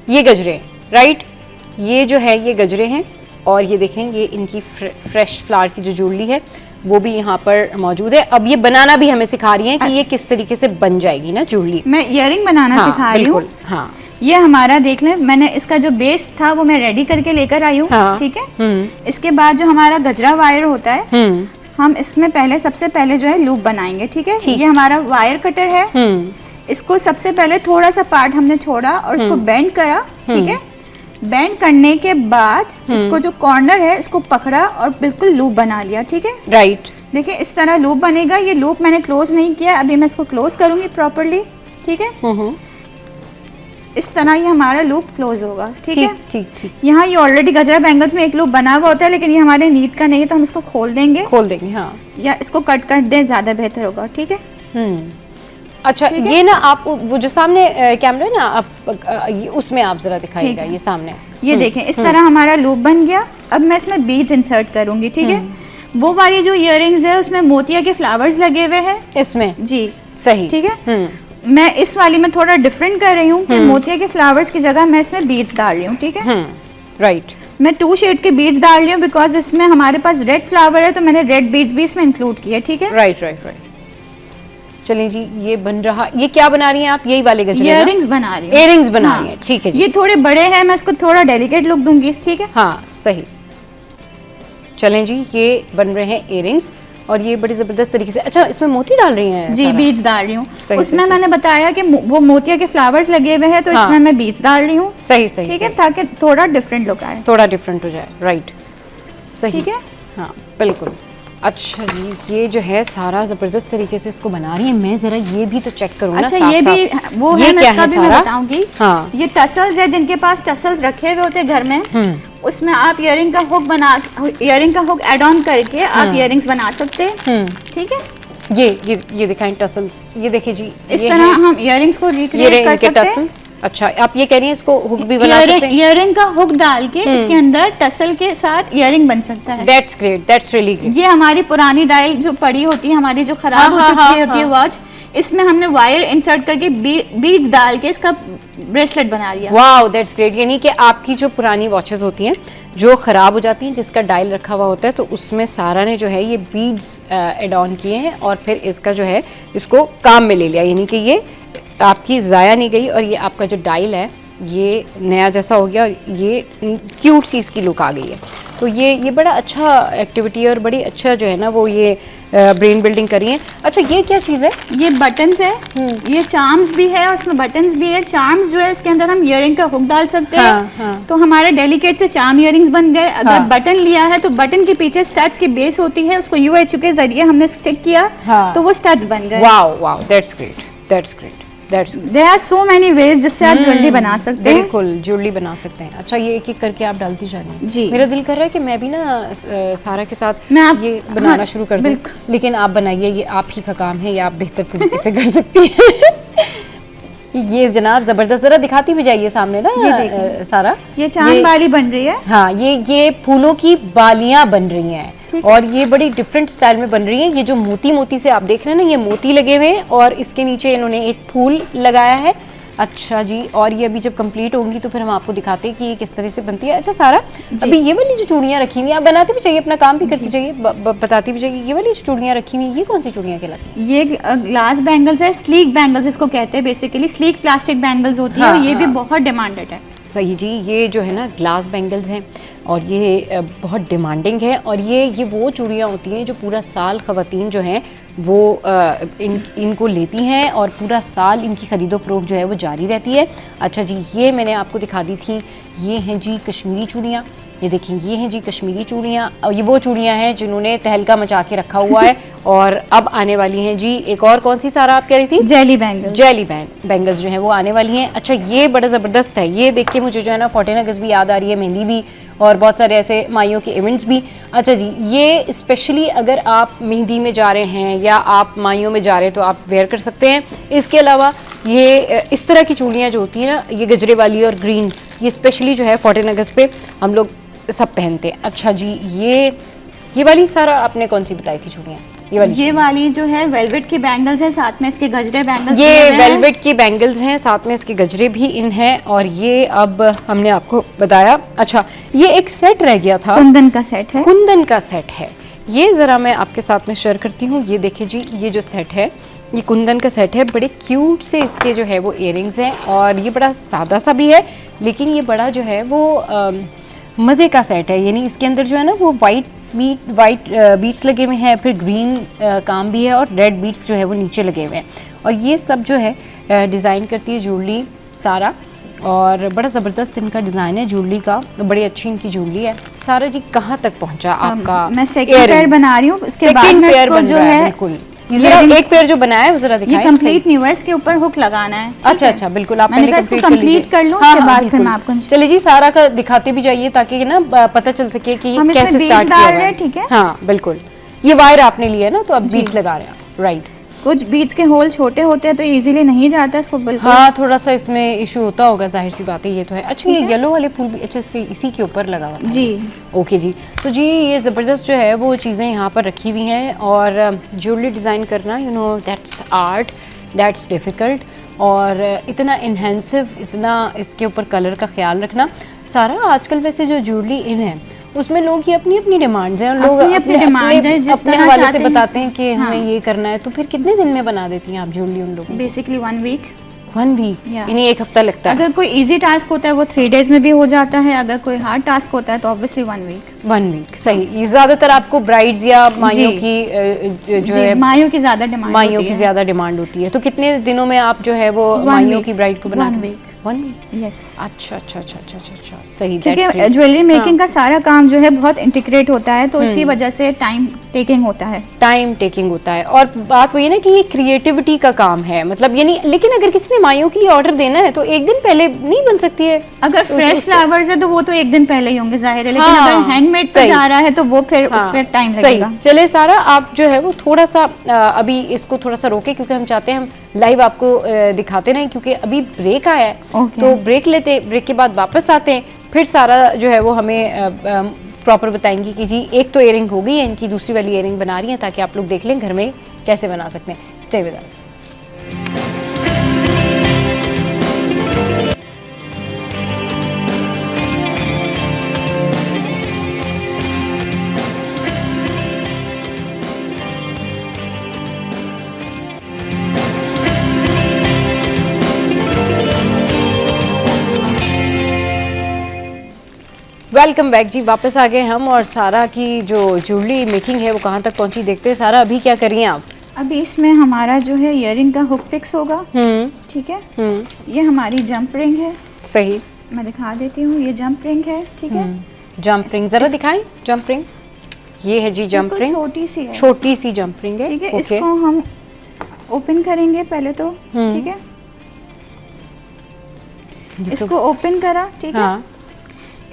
Speaker 1: ये गजरे हैं, राइट। ये जो है ये गजरे हैं, और ये देखें ये इनकी फ्रेश फ्लावर की जो ज्वेलरी है वो भी यहाँ पर मौजूद है। अब ये बनाना भी हमें सिखा रही हैं कि ये किस तरीके से बन जाएगी ना ज्वेलरी।
Speaker 3: मैं इयरिंग बनाना सिखा रही हूँ।
Speaker 1: बिल्कुल, हाँ।
Speaker 3: ये हमारा देख लें, मैंने इसका जो बेस था वो मैं रेडी करके लेकर आई हूँ।
Speaker 1: हाँ।
Speaker 3: ठीक है। इसके बाद जो हमारा गजरा वायर होता है, हम इसमें सबसे पहले जो है लूप बनाएंगे। ठीक है। ये हमारा वायर कटर है। इसको सबसे पहले थोड़ा सा पार्ट हमने छोड़ा और इसको बेंड करा। ठीक है। बेंड करने के बाद इसको जो कॉर्नर है इसको पकड़ा और बिल्कुल लूप बना लिया। ठीक है,
Speaker 1: राइट।
Speaker 3: देखिए इस तरह लूप बनेगा। ये लूप मैंने क्लोज नहीं किया, अभी मैं इसको क्लोज करूंगी प्रॉपर्ली। ठीक है। इस तरह ये हमारा लूप क्लोज होगा। ठीक है।
Speaker 1: ठीक।
Speaker 3: यहाँ ये ऑलरेडी गजरा बैंगल्स में एक लूप बना हुआ होता है, लेकिन ये हमारे नीड का नहीं है, तो हम इसको खोल देंगे,
Speaker 1: हाँ।
Speaker 3: या इसको कट कर दें, ज्यादा बेहतर होगा। ठीक है।
Speaker 1: अच्छा, ये ना आप वो जो सामने कैमरा है ना, आप उसमें आप जरा दिखाइएगा। ये सामने
Speaker 3: ये देखें, इस तरह हमारा लूप बन गया। अब मैं इसमें बीड्स इंसर्ट करूंगी। ठीक है। वो वाली जो इयरिंग्स है उसमें मोतिया के फ्लावर्स लगे हुए हैं
Speaker 1: इसमें
Speaker 3: जी।
Speaker 1: सही।
Speaker 3: ठीक है। मैं इस वाली में थोड़ा डिफरेंट कर रही हूँ कि मोतिया के फ्लावर्स की जगह मैं इसमें बीड्स डाल रही हूँ। ठीक है।
Speaker 1: राइट।
Speaker 3: मैं 2 शेड के बीड्स डाल रही हूँ, बिकॉज इसमें हमारे पास रेड फ्लावर है, तो मैंने रेड बीड्स भी इसमें इंक्लूड किए। ठीक है।
Speaker 1: राइट। चलिए जी, ये बन रहा, ये क्या बना रही हैं आप? यही वाले गजरे ना?
Speaker 3: इयरिंग्स बना रही हूँ।
Speaker 1: इयरिंग्स बना रही हैं, ठीक है जी।
Speaker 3: ये थोड़े बड़े हैं, मैं इसको थोड़ा डेलिकेट लुक दूंगी। ठीक है।
Speaker 1: हाँ, सही। चलें जी, ये बन रहे हैं इयरिंग्स, और ये बड़ी जबरदस्त तरीके से। अच्छा, इसमें मोती डाल रही हैं?
Speaker 3: जी, बीड्स डाल रही हूँ।
Speaker 1: सही,
Speaker 3: उसमें
Speaker 1: सही,
Speaker 3: मैंने बताया कि वो मोतिया के फ्लावर्स लगे हुए हैं, तो
Speaker 1: हाँ।
Speaker 3: इसमें मैं बीड्स डाल रही हूँ।
Speaker 1: सही।
Speaker 3: ठीक है, ताकि थोड़ा डिफरेंट लुक आए,
Speaker 1: थोड़ा डिफरेंट हो जाए। राइट, सही।
Speaker 3: ठीक है।
Speaker 1: हाँ, बिल्कुल। अच्छा जी, ये जो है सारा जबरदस्त तरीके से इसको बना रही है। मैं जरा ये भी तो चेक करूँ ना।
Speaker 3: अच्छा, ये भी वो है, मैं इसका भी मैं बताऊंगी।
Speaker 1: हाँ।
Speaker 3: ये टसल्स है, जिनके पास टसल्स रखे हुए होते हैं घर में, उसमें आप इयरिंग का हुक एड ऑन करके आप इयरिंग्स बना सकते हैं। ठीक है।
Speaker 1: ये दिखाएं टसल्स, ये देखिए जी,
Speaker 3: इस तरह हम इयरिंग्स को रिक्रिएट कर सकते हैं।
Speaker 1: अच्छा, आप ये कह रही हैं इसको हुक भी बना सकते हैं?
Speaker 3: इयरिंग का हुक डाल के इसके अंदर टसल के साथ इयरिंग बन सकता है।
Speaker 1: That's great, that's really great.
Speaker 3: ये हमारी पुरानी डायल जो पड़ी होती है, हमारी जो खराब हो चुकी होती है वॉच, इसमें हमने वायर इंसर्ट करके बीड्स डाल के इसका ब्रेसलेट बना लिया।
Speaker 1: Wow, that's great. यानी कि आपकी जो पुरानी वॉचेस होती हैं जो ख़राब हो जाती हैं, जिसका डायल रखा हुआ होता है, तो उसमें सारा ने जो है ये बीड्स एड ऑन किए हैं, और फिर इसका जो है इसको काम में ले लिया। यानी कि ये आपकी ज़ाया नहीं गई, और ये आपका जो डायल है ये नया जैसा हो गया, और ये क्यूट सी इसकी लुक आ गई है। तो ये बड़ा अच्छा एक्टिविटी है, और बड़ी अच्छा जो है ना वो ये ब्रेन बिल्डिंग करी है। अच्छा ये क्या चीज़ है?
Speaker 3: ये बटन्स है, ये चार्म्स भी है और उसमें बटन्स भी है। चार्म्स जो है उसके अंदर हम ईयरिंग का हुक डाल सकते हैं।
Speaker 1: हाँ।
Speaker 3: तो हमारे डेलिकेट से चार्म ईयरिंग्स बन गए। अगर बटन लिया है तो बटन के पीछे स्टड्स की बेस होती है, उसको UHU के जरिए हमने स्टिक किया तो वो स्टड्स बन गए।
Speaker 1: Wow, that's great.
Speaker 3: There are so many ways जिससे आप ज्वेलरी बना सकते हैं।
Speaker 1: बिल्कुल ज्वेलरी बना सकते हैं। अच्छा ये एक करके आप डालती जा रही हैं।
Speaker 3: जी।
Speaker 1: मेरा दिल कर रहा है कि मैं भी ना सारा के साथ ये बनाना
Speaker 3: हाँ,
Speaker 1: शुरू कर दूं, लेकिन आप बनाइए, ये आप ही का काम है, ये आप बेहतर तरीके से कर सकती हैं। ये जनाब जबरदस्त, जरा दिखाती भी जाइए सामने ना सारा।
Speaker 3: ये चांद बाली बन रही है।
Speaker 1: हाँ ये फूलों की बालियां बन रही हैं और ये बड़ी डिफरेंट स्टाइल में बन रही हैं। ये जो मोती से आप देख रहे हैं ना, ये मोती लगे हुए हैं और इसके नीचे इन्होंने एक फूल लगाया है। अच्छा जी, और ये अभी जब कंप्लीट होंगी तो फिर हम आपको दिखाते हैं कि ये किस तरह से बनती है। अच्छा सारा, अभी ये वाली जो चूड़ियाँ रखी हुई, आप बनाती भी चाहिए, अपना काम भी करती चाहिए, बताती भी चाहिए। ये वाली जो चूड़ियाँ रखी हुई, ये कौन सी चूड़ियाँ कहलाती हैं?
Speaker 3: ये ग्लास बैंगल्स है, स्लीक बैंगल्स इसको कहते हैं। बेसिकली स्लीक प्लास्टिक बैंगल्स होती है और ये भी बहुत डिमांडेड है।
Speaker 1: सही जी, ये जो है ना ग्लास बैंगल्स हैं और ये बहुत डिमांडिंग है और ये वो चूड़ियाँ होती हैं जो पूरा साल ख़वातीन जो हैं वो इनको लेती हैं और पूरा साल इनकी ख़रीदो फ़रोख्त जो है वो जारी रहती है। अच्छा जी, ये मैंने आपको दिखा दी थी, ये हैं जी कश्मीरी चूड़ियाँ। ये देखें, ये हैं जी कश्मीरी चूड़ियाँ और ये वो चूड़ियाँ हैं जिन्होंने तहलका मचा के रखा हुआ है और अब आने वाली हैं जी एक और कौन सी सारा आप कह रही थी?
Speaker 3: Jelly bangles.
Speaker 1: जेली बैंगल्स जो हैं वो आने वाली हैं। अच्छा ये बड़ा ज़बरदस्त है, ये देख के मुझे जो है ना 14 अगस्त भी याद आ रही है, मेहंदी भी और बहुत सारे ऐसे माइयों के इवेंट्स भी। अच्छा जी, ये स्पेशली अगर आप मेहंदी में जा रहे हैं या आप माइयों में जा रहे हैं तो आप वेयर कर सकते हैं। इसके अलावा ये इस तरह की चूड़ियाँ जो होती हैं ना, ये गजरे वाली और ग्रीन, ये स्पेशली जो है 14 अगस्त पे हम लोग सब पहनते हैं। अच्छा जी, ये वाली सारा आपने कौन सी बताई थी चूड़ियाँ?
Speaker 3: ये वाली जो है वेलवेट की बैंगल्स है, साथ में इसके गजरे बैंगल्स।
Speaker 1: ये वेलवेट की बैंगल्स हैं, साथ में इसके गजरे भी इन हैं और ये अब हमने आपको बताया। अच्छा ये एक सेट रह गया था,
Speaker 3: कुंदन का सेट है।
Speaker 1: कुंदन का सेट है, ये ज़रा मैं आपके साथ में शेयर करती हूँ। ये देखिए जी, ये जो सेट है ये कुंदन का सेट है। बड़े क्यूट से इसके जो है वो इयरिंग्स हैं और ये बड़ा सादा सा भी है, लेकिन ये बड़ा जो है वो मज़े का सेट है। यानी इसके अंदर जो है ना वो वाइट बीट्स लगे हुए हैं, फिर ग्रीन काम भी है और रेड बीट्स जो है वो नीचे लगे हुए हैं और ये सब जो है डिज़ाइन करती है ज्वेलरी सारा और बड़ा ज़बरदस्त इनका डिज़ाइन है ज्वेलरी का, बड़ी अच्छी इनकी ज्वेलरी है। सारा जी कहाँ तक पहुँचा आपका?
Speaker 3: मैं सेकंड पेयर बना रही हूँ, उसके बाद में इसको जो है
Speaker 1: बिल्कुल एक पेयर जो बनाया है वो जरा दिखाएं।
Speaker 3: ये कंप्लीट नहीं हुआ है, इसके ऊपर हुक लगाना है।
Speaker 1: अच्छा बिल्कुल, आप
Speaker 3: मैंने
Speaker 1: पहले
Speaker 3: कंप्लीट कर लूं, उसके बाद फिर मैं आपको
Speaker 1: चलिए जी सारा का दिखाते भी जाइए ताकि ना पता चल सके कि ये कैसे स्टार्ट किया है।
Speaker 3: ठीक है,
Speaker 1: हाँ बिल्कुल। ये वायर आपने लिया है ना, तो अब बीट्स लगा रहे हैं, राइट।
Speaker 3: कुछ बीट्स के होल छोटे होते हैं तो इजीली नहीं जाता इसको बिल्कुल।
Speaker 1: हाँ थोड़ा सा इसमें इशू होता होगा, जाहिर सी बात है, ये तो है। अच्छा ये येलो वाले फूल भी अच्छा इसके इसी के ऊपर लगा हुआ है
Speaker 3: जी।
Speaker 1: ओके जी, तो जी ये ज़बरदस्त जो है वो चीज़ें यहाँ पर रखी हुई हैं और ज्वेलरी डिज़ाइन करना you know that's art, that's difficult और इतना इन्हेंसिव, इतना इसके ऊपर कलर का ख्याल रखना सारा। आजकल वैसे जो ज्वेलरी इन है उसमें लोग की अपनी अपनी डिमांड्स हैं, लोग अपने हवाले से बताते हैं कि हमें ये करना है, तो फिर कितने दिन में बना देती हैं आप ज्वेलरी उन लोगों?
Speaker 3: Basically 1 week.
Speaker 1: 1 वीक यानी 1 हफ्ता लगता है।
Speaker 3: अगर कोई इजी टास्क होता है वो 3 डेज में भी हो जाता है, अगर कोई हार्ड टास्क होता है तो ऑब्वियसली 1 वीक।
Speaker 1: 1 वीक सही। ज़्यादातर आपको ब्राइड्स या माइयों की जो है
Speaker 3: माइयों की ज़्यादा डिमांड,
Speaker 1: माइयों की ज़्यादा डिमांड होती है। तो कितने दिनों में आप जो है वो माइयों की ब्राइड को बना?
Speaker 3: 1 वीक।
Speaker 1: 1 week,
Speaker 3: yes.
Speaker 1: अच्छा सही।
Speaker 3: क्योंकि ज्वेलरी मेकिंग का सारा काम जो है बहुत इंटीग्रेट होता है, तो इसी वजह से टाइम टेकिंग होता है।
Speaker 1: और बात वही है ना कि ये क्रिएटिविटी का काम है, मतलब यानी, लेकिन अगर किसी ने माइयों के लिए ऑर्डर देना है तो 1 दिन पहले नहीं बन सकती है?
Speaker 3: अगर फ्रेश फ्लावर्स है तो वो तो 1 दिन पहले ही होंगे जाहिर है, लेकिन अगर हैंडमेड पे जा रहा है तो वो फिर उस पर टाइम लगेगा।
Speaker 1: चले सारा, आप जो है वो थोड़ा सा अभी इसको थोड़ा सा रोके, क्योंकि हम चाहते हैं हम लाइव आपको दिखाते नहीं, क्योंकि अभी ब्रेक आया है। तो ब्रेक लेते, ब्रेक के बाद वापस आते हैं, फिर सारा जो है वो हमें प्रॉपर बताएंगी कि जी एक तो इयरिंग हो गई है इनकी, दूसरी वाली इयरिंग बना रही है, ताकि आप लोग देख लें घर में कैसे बना सकते हैं। Stay with us. Welcome back जी, वापस आ गए हम। और सारा की जो ज्वेलरी मेकिंग है वो कहाँ तक पहुंची देखते हैं। सारा अभी क्या कर रही हैं आप?
Speaker 3: अभी इसमें हमारा जो है इयरिंग का हुक फिक्स होगा। ठीक है। ये हमारी जंप रिंग है।
Speaker 1: सही,
Speaker 3: मैं दिखा देती हूँ, ये जंप रिंग है। ठीक है,
Speaker 1: जंप रिंग जरा दिखाएं। जंप रिंग ये है जी, जंप रिंग
Speaker 3: छोटी सी है,
Speaker 1: छोटी सी जंप रिंग है।
Speaker 3: ठीक है। इसको हम ओपन करेंगे पहले तो। ठीक है, इसको ओपन करा। ठीक है,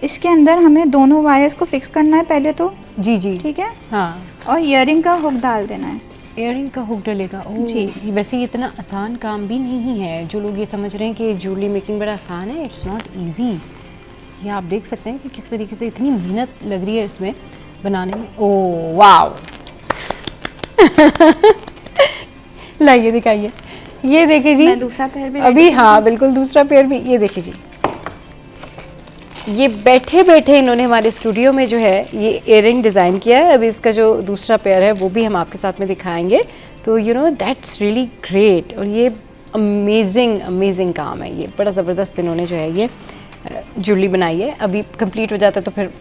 Speaker 3: इसके अंदर हमें दोनों वायर्स को फिक्स करना है पहले तो।
Speaker 1: जी जी,
Speaker 3: ठीक है।
Speaker 1: हाँ,
Speaker 3: और इयरिंग का हुक डाल देना है।
Speaker 1: इयरिंग का हुक डलेगा। ओह
Speaker 3: जी।
Speaker 1: ये वैसे ये इतना आसान काम भी नहीं है। जो लोग ये समझ रहे हैं कि ज्वेलरी मेकिंग बड़ा आसान है, इट्स नॉट इजी। ये आप देख सकते हैं कि किस तरीके से इतनी मेहनत लग रही है इसमें बनाने में। ओह वाव लाइए दिखाइए। ये देखिए जी,
Speaker 3: मैं दूसरा पैर भी
Speaker 1: अभी, हाँ बिल्कुल दूसरा पैर भी। ये देखिए जी, ये बैठे बैठे इन्होंने हमारे स्टूडियो में जो है ये इयरिंग डिज़ाइन किया है। अभी इसका जो दूसरा पेयर है वो भी हम आपके साथ में दिखाएंगे। तो you know that's really great. और ये अमेजिंग अमेजिंग काम है। ये बड़ा ज़बरदस्त इन्होंने जो है ये ज्वेलरी बनाई है। अभी कंप्लीट हो जाता है तो फिर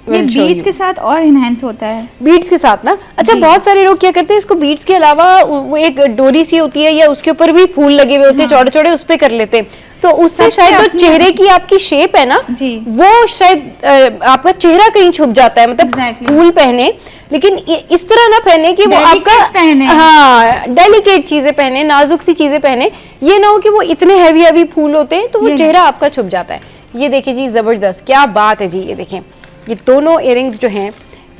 Speaker 3: ये बीड्स के साथ और इनहेंस होता है।
Speaker 1: बीड्स के साथ ना? अच्छा, बहुत सारे लोग क्या करते हैं, इसको बीड्स के अलावा वो एक डोरी सी होती है या उसके ऊपर भी फूल लगे हुए होते हैं चौड़े चौड़े, उस पे कर लेते हैं। तो उससे शायद जो चेहरे की आपकी शेप है ना
Speaker 3: जी,
Speaker 1: वो शायद आपका चेहरा कहीं छुप जाता है। मतलब फूल पहने, लेकिन इस तरह ना पहने कि वो आपका
Speaker 3: पहने,
Speaker 1: हाँ डेलिकेट चीजें पहने, नाजुक सी चीजें पहने। ये ना हो कि वो इतने हैवी हैवी फूल होते हैं तो वो चेहरा आपका छुप जाता है। ये देखिए जी, जबरदस्त, क्या बात है जी। ये देखें, ये दोनों इयरिंग्स जो हैं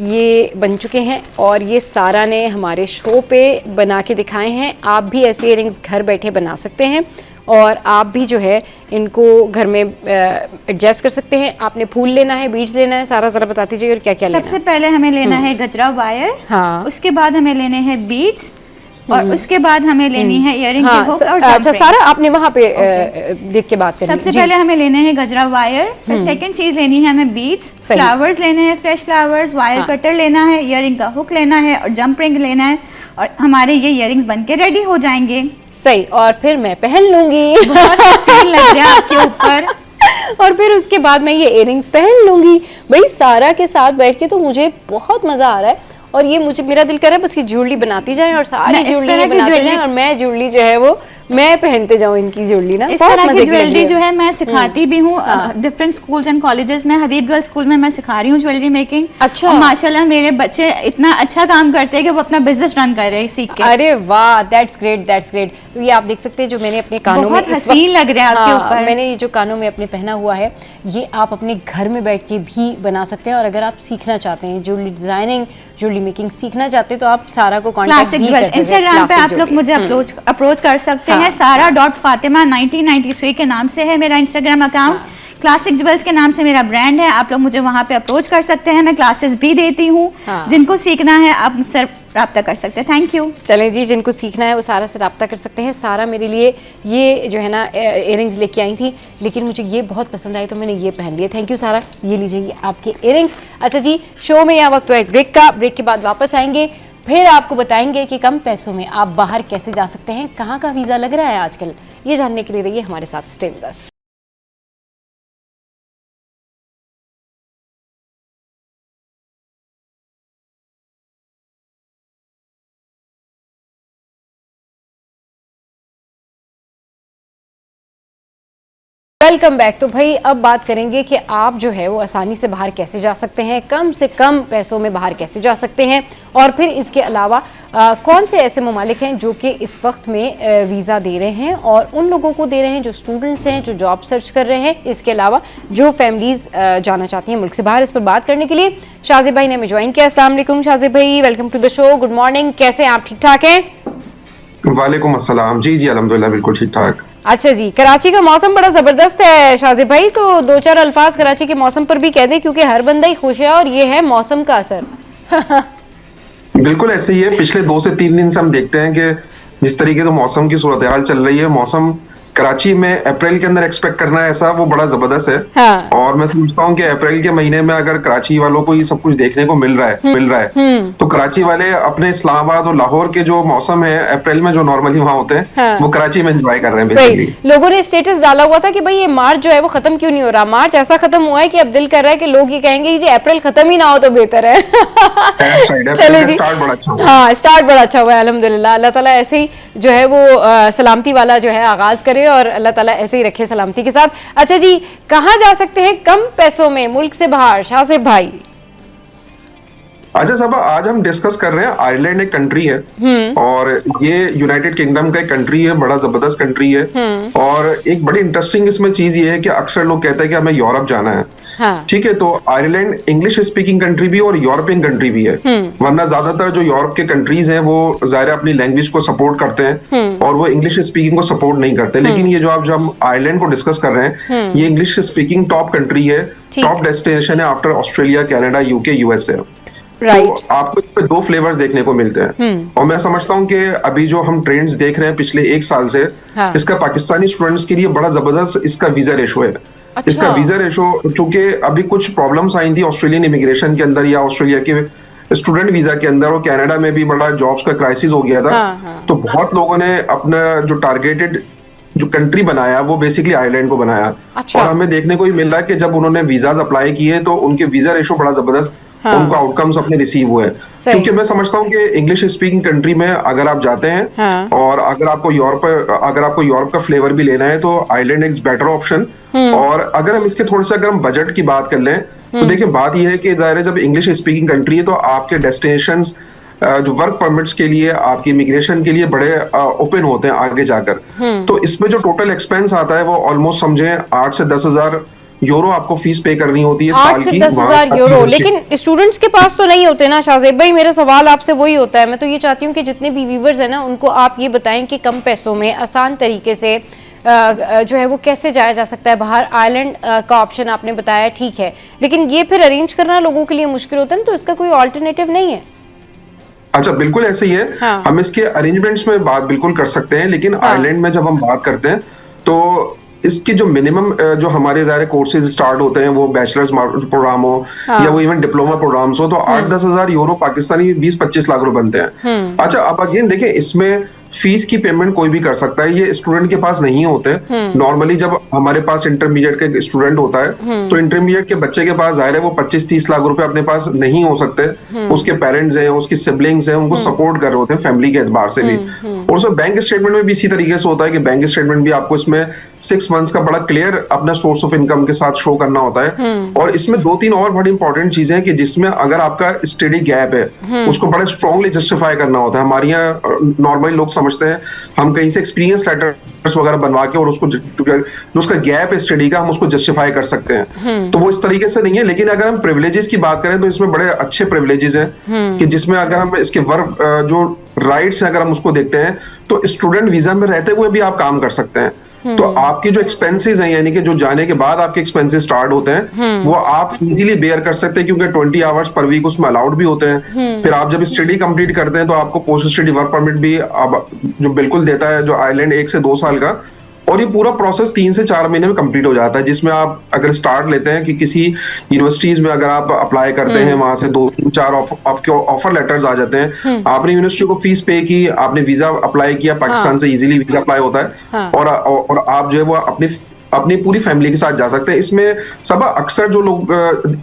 Speaker 1: ये बन चुके हैं और ये सारा ने हमारे शो पे बना के दिखाए हैं। आप भी ऐसे इयरिंग्स घर बैठे बना सकते हैं और आप भी जो है इनको घर में एडजस्ट कर सकते हैं। आपने फूल लेना है, बीड्स लेना है, सारा जरा बता दीजिए और क्या क्या लेना है।
Speaker 3: सबसे पहले हमें लेना है गजरा वायर।
Speaker 1: हाँ,
Speaker 3: उसके बाद हमें लेने हैं बीड्स और उसके बाद हमें लेनी है इयरिंग के हुक और
Speaker 1: अच्छा सारा आपने वहाँ पे देख के बात करनी।
Speaker 3: सबसे पहले हमें लेने हैं गजरा वायर, फिर सेकंड चीज लेनी है हमें बीड्स, फ्लावर्स लेने हैं, फ्रेश फ्लावर्स, वायर कटर लेना है, इयरिंग का हुक लेना है और जंप रिंग लेना है और हमारे ये इयरिंग्स बनके रेडी हो जाएंगे।
Speaker 1: सही, और फिर मैं पहन लूंगी।
Speaker 3: बहुत हसीन लग रहा है आपके ऊपर।
Speaker 1: और फिर उसके बाद मैं ये इयरिंग्स पहन लूंगी। भाई सारा के साथ बैठ के तो मुझे बहुत मजा आ रहा है और ये मुझे, मेरा दिल कर रहा है बस ये ज्वेलरी बनाती जाए और सारी ज्वेलरी बनाती जाए और मैं ज्वेलरी जो है वो मैं पहनते जाऊं इनकी ज्वेलरी ना।
Speaker 3: इस तरह की ज्वेलरी जो है मैं सिखाती भी हूँ डिफरेंट स्कूल्स एंड कॉलेजेस में। हबीब गर्ल्स स्कूल में मैं सिखा रही हूँ ज्वेलरी मेकिंग।
Speaker 1: अच्छा,
Speaker 3: और माशाल्लाह मेरे बच्चे इतना अच्छा काम करते हैं कि वो अपना बिजनेस रन कर रहे हैं सीख के।
Speaker 1: अरे वाह, दैट्स ग्रेट, दैट्स ग्रेट। तो ये आप देख सकते हैं जो मैंने अपने कानों में,
Speaker 3: हसीन लग रहा है आपके ऊपर।
Speaker 1: मैंने ये जो कानों में अपने पहना हुआ है ये आप अपने घर में बैठ के भी बना सकते हैं। और अगर आप सीखना चाहते हैं ज्वेलरी डिजाइनिंग, ज्वेलरी मेकिंग सीखना चाहते हैं तो आप सारा को कांटेक्ट भी कर सकते हैं।
Speaker 3: इंस्टाग्राम पे आप लोग मुझे अप्रोच कर सकते हैं। सारा.फातिमा 1993 के नाम से है मेरा इंस्टाग्राम अकाउंट। क्लासिक ज्वेल्स के नाम से मेरा ब्रांड है। आप लोग मुझे वहाँ पे अप्रोच कर सकते हैं। मैं क्लासेस भी देती हूँ। जिनको सीखना है आप मुझसे रब्ता कर सकते हैं। Thank you.
Speaker 1: चलें जी, जिनको सीखना है वो सारा से रब्ता कर सकते हैं। सारा मेरे लिए ये जो है ना इयरिंग्स लेके आई थी, लेकिन मुझे ये बहुत पसंद आई तो मैंने ये पहन लिए। थैंक यू सारा, ये लीजिए आपके इयरिंग्स। अच्छा जी, शो में यहाँ वक्त तो है ब्रेक का। ब्रेक के बाद वापस आएंगे, फिर आपको बताएंगे कि कम पैसों में आप बाहर कैसे जा सकते हैं, कहाँ का वीज़ा लग रहा है आजकल। ये जानने के लिए रहिए हमारे साथ, stay with us. Welcome back. तो भाई अब बात करेंगे कि आप जो है वो आसानी से बाहर कैसे जा सकते हैं, कम से कम पैसों में बाहर कैसे जा सकते हैं, और फिर इसके अलावा कौन से ऐसे ममालिक हैं जो कि इस वक्त में वीज़ा दे रहे हैं और उन लोगों को दे रहे हैं जो स्टूडेंट्स हैं, जो जॉब सर्च कर रहे हैं, इसके अलावा जो फैमिलीज़ जाना चाहती हैं मुल्क से बाहर। इस पर बात करने के लिए शाज़िब भाई ने हमें ज्वाइन किया। अस्सलाम वालेकुम शाज़िब भाई, welcome to the show. Good morning, कैसे हैं आप? ठीक ठाक हैं?
Speaker 4: वालेकुम अस्सलाम। जी जी अल्हम्दुलिल्लाह बिल्कुल ठीक ठाक।
Speaker 1: अच्छा जी, कराची का मौसम बड़ा ज़बरदस्त है शाज़िब भाई, तो दो चार अल्फाज कराची के मौसम पर भी कह दें क्योंकि हर बंदा ही खुश है और ये है मौसम का असर।
Speaker 4: बिल्कुल ऐसे ही है। पिछले 2 से 3 दिन से हम देखते हैं कि जिस तरीके से मौसम की सूरत हाल चल रही है, मौसम कराची में अप्रैल के अंदर एक्सपेक्ट करना है ऐसा, वो बड़ा जबरदस्त है।
Speaker 1: हाँ।
Speaker 4: और मैं समझता हूँ कि अप्रैल के महीने में अगर कराची वालों को ये सब कुछ देखने को मिल रहा है तो कराची वाले अपने इस्लामाबाद और लाहौर के जो मौसम है अप्रैल में जो नॉर्मली वहाँ होते हैं,
Speaker 1: हाँ।
Speaker 4: वो कराची में एंजॉय कर रहे हैं
Speaker 1: सही।
Speaker 4: बेसिकली।
Speaker 1: लोगों ने स्टेटस डाला हुआ था कि भाई ये मार्च जो है वो खत्म क्यों नहीं हो रहा। मार्च ऐसा खत्म हुआ है कि अब दिल कर रहा है कि लोग ये कहेंगे कि अप्रैल खत्म ही ना हो तो बेहतर है। चलो जी,
Speaker 4: स्टार्ट बड़ा अच्छा हुआ।
Speaker 1: हाँ, स्टार्ट बड़ा अच्छा हुआ है अल्हम्दुलिल्लाह। अल्लाह ताला ऐसे ही जो है वो सलामती वाला जो है आगाज करे और अल्लाह ताला ऐसे ही रखे सलामती के साथ। अच्छा जी, कहाँ जा सकते हैं कम पैसों में मुल्क से बाहर, शाहज़ेब भाई?
Speaker 4: अच्छा साहब, आज हम डिस्कस कर रहे हैं आयरलैंड एक कंट्री है और ये यूनाइटेड किंगडम का एक कंट्री है, बड़ा जबरदस्त कंट्री है। और एक बड़ी इंटरेस्टिंग इसमें चीज ये है कि अक्सर लोग कहते हैं कि हमें यूरोप जाना है।
Speaker 1: हाँ।
Speaker 4: ठीक है, तो आयरलैंड इंग्लिश स्पीकिंग कंट्री भी और यूरोपियन कंट्री भी है। वरना ज्यादातर जो यूरोप के कंट्रीज हैं वो जाहिर अपनी लैंग्वेज को सपोर्ट करते हैं और वो इंग्लिश स्पीकिंग को सपोर्ट नहीं करते। लेकिन ये जो आप जब आयरलैंड को डिस्कस कर रहे हैं, ये इंग्लिश स्पीकिंग टॉप कंट्री है, टॉप डेस्टिनेशन है after Australia, Canada, UK, USA. तो आपको इस पे दो फ्लेवर्स देखने को मिलते हैं। और मैं समझता हूँ कि अभी जो हम ट्रेंड्स देख रहे हैं पिछले एक साल से,
Speaker 1: हाँ।
Speaker 4: इसका पाकिस्तानी स्टूडेंट्स के लिए बड़ा जबरदस्त इसका वीजा रेशो है।
Speaker 1: अच्छा।
Speaker 4: इसका वीजा रेशो, चूंकि अभी कुछ प्रॉब्लम्स आई थी ऑस्ट्रेलियन इमिग्रेशन के अंदर या ऑस्ट्रेलिया के स्टूडेंट वीजा के अंदर, और कनाडा में भी बड़ा जॉब्स का क्राइसिस हो गया था।
Speaker 1: हाँ।
Speaker 4: तो बहुत लोगों ने अपना जो टारगेटेड जो कंट्री बनाया वो बेसिकली आयरलैंड को बनाया।
Speaker 1: अच्छा।
Speaker 4: और हमें देखने को ही मिला कि जब उन्होंने वीजाज अप्लाई किए तो उनके वीजा रेशो बड़ा जबरदस्त, हाँ। उनको आउटकम्स अपने रिसीव हुए। क्योंकि मैं समझता हूँ कि इंग्लिश स्पीकिंग कंट्री में अगर आप जाते हैं, हाँ। और अगर आपको यूरोप का फ्लेवर भी लेना है तो आयरलैंड इज बेटर ऑप्शन। और अगर हम इसके थोड़ा सा अगर हम बजट की बात कर लें तो देखिए बात यह है कि जाहिर है जब इंग्लिश स्पीकिंग कंट्री है तो आपके डेस्टिनेशंस जो वर्क परमिट्स के लिए, आपकी इमिग्रेशन के लिए बड़े ओपन होते हैं आगे जाकर। तो इसमें जो टोटल एक्सपेंस आता है वो ऑलमोस्ट समझे 8 से 10,000 यूरो आपको फीस पे करनी होती है
Speaker 1: 8 से 10,000 यूरो। लेकिन स्टूडेंट्स के पास तो नहीं होते ना शाहज़ेब भाई। मेरा सवाल आपसे वही होता है। मैं तो ये चाहती हूँ कि जितने भी व्यूवर्स हैं ना, उनको आप ये बताएं कि कम पैसों में आसान तरीके से जो है वो कैसे जाया जा सकता है बाहर। आयरलैंड का ऑप्शन आपने बताया, ठीक है, लेकिन ये फिर अरेंज करना लोगों के लिए मुश्किल होता है, तो इसका कोई ऑल्टरनेटिव नहीं है?
Speaker 4: अच्छा, बिल्कुल ऐसे ही है। हाँ। हम इसके अरेंजमेंट्स में बात बिल्कुल कर सकते हैं, लेकिन आयरलैंड में जब हम बात करते हैं तो इसके जो मिनिमम जो हमारे ज़ाहिर कोर्सेज स्टार्ट होते हैं वो बैचलर्स प्रोग्राम हो, हाँ। या वो इवन डिप्लोमा प्रोग्राम्स हो, तो 8-10 हजार यूरो पाकिस्तानी 20-25 लाख रुपए बनते हैं। अच्छा, अब अगेन देखें, इसमें फीस की पेमेंट कोई भी कर सकता है, ये स्टूडेंट के पास नहीं होते। नॉर्मली जब हमारे पास इंटरमीडिएट का स्टूडेंट होता है तो इंटरमीडिएट के बच्चे के पास जाहिर है वो 25-30 लाख रुपए अपने पास नहीं हो सकते। उसके पेरेंट्स हैं, उसकी सिबलिंग्स हैं, उनको सपोर्ट कर रहे होते हैं फैमिली के एतबार से भी। और उसमें बैंक स्टेटमेंट में भी इसी तरीके से होता है कि बैंक स्टेटमेंट भी आपको इसमें 6 मंथ्स का बड़ा क्लियर अपना सोर्स ऑफ इनकम के साथ शो करना होता है। और इसमें 2-3 और बड़ी इंपॉर्टेंट चीजें हैं कि जिसमें अगर आपका स्टडी गैप है उसको बड़े स्ट्रांगली जस्टिफाई करना होता है। हमारे यहाँ नॉर्मली लोग समझते हैं हम कहीं से एक्सपीरियंस लेटर्स वगैरह बनवा के और उसको जो उसका गैप है स्टडी का, हम उसको जस्टिफाई कर सकते हैं। तो वो इस तरीके से नहीं है। लेकिन अगर हम प्रिविलेजेस की बात करें तो इसमें बड़े अच्छे प्रिविलेजेस हैं कि जिसमें अगर हम इसके वर्क जो राइट्स हैं अगर हम उसको देखते हैं तो स्टूडेंट वीजा में रहते हुए भी आप काम कर सकते हैं। तो आपकी जो एक्सपेंसेस हैं, यानी कि जो जाने के बाद आपके एक्सपेंसेस स्टार्ट होते हैं, वो आप इजीली बेयर कर सकते हैं क्योंकि 20 आवर्स पर वीक उसमें अलाउड भी होते हैं। फिर आप जब स्टडी कंप्लीट करते हैं तो आपको पोस्ट स्टडी वर्क परमिट भी जो बिल्कुल देता है जो आयरलैंड 1 से 2 साल का। और ये पूरा प्रोसेस 3 से 4 महीने में कंप्लीट हो जाता है, जिसमें आप अगर स्टार्ट लेते हैं कि किसी यूनिवर्सिटीज में अगर आप अप्लाई करते हैं, वहां से 2-3-4 आपके ऑफर लेटर्स आ जाते हैं। आपने यूनिवर्सिटी को फीस पे की, आपने वीजा अप्लाई किया, पाकिस्तान से इजीली वीजा अप्लाई होता है। और आप जो है वो अपनी पूरी फैमिली के साथ जा सकते हैं। इसमें सब अक्सर जो लोग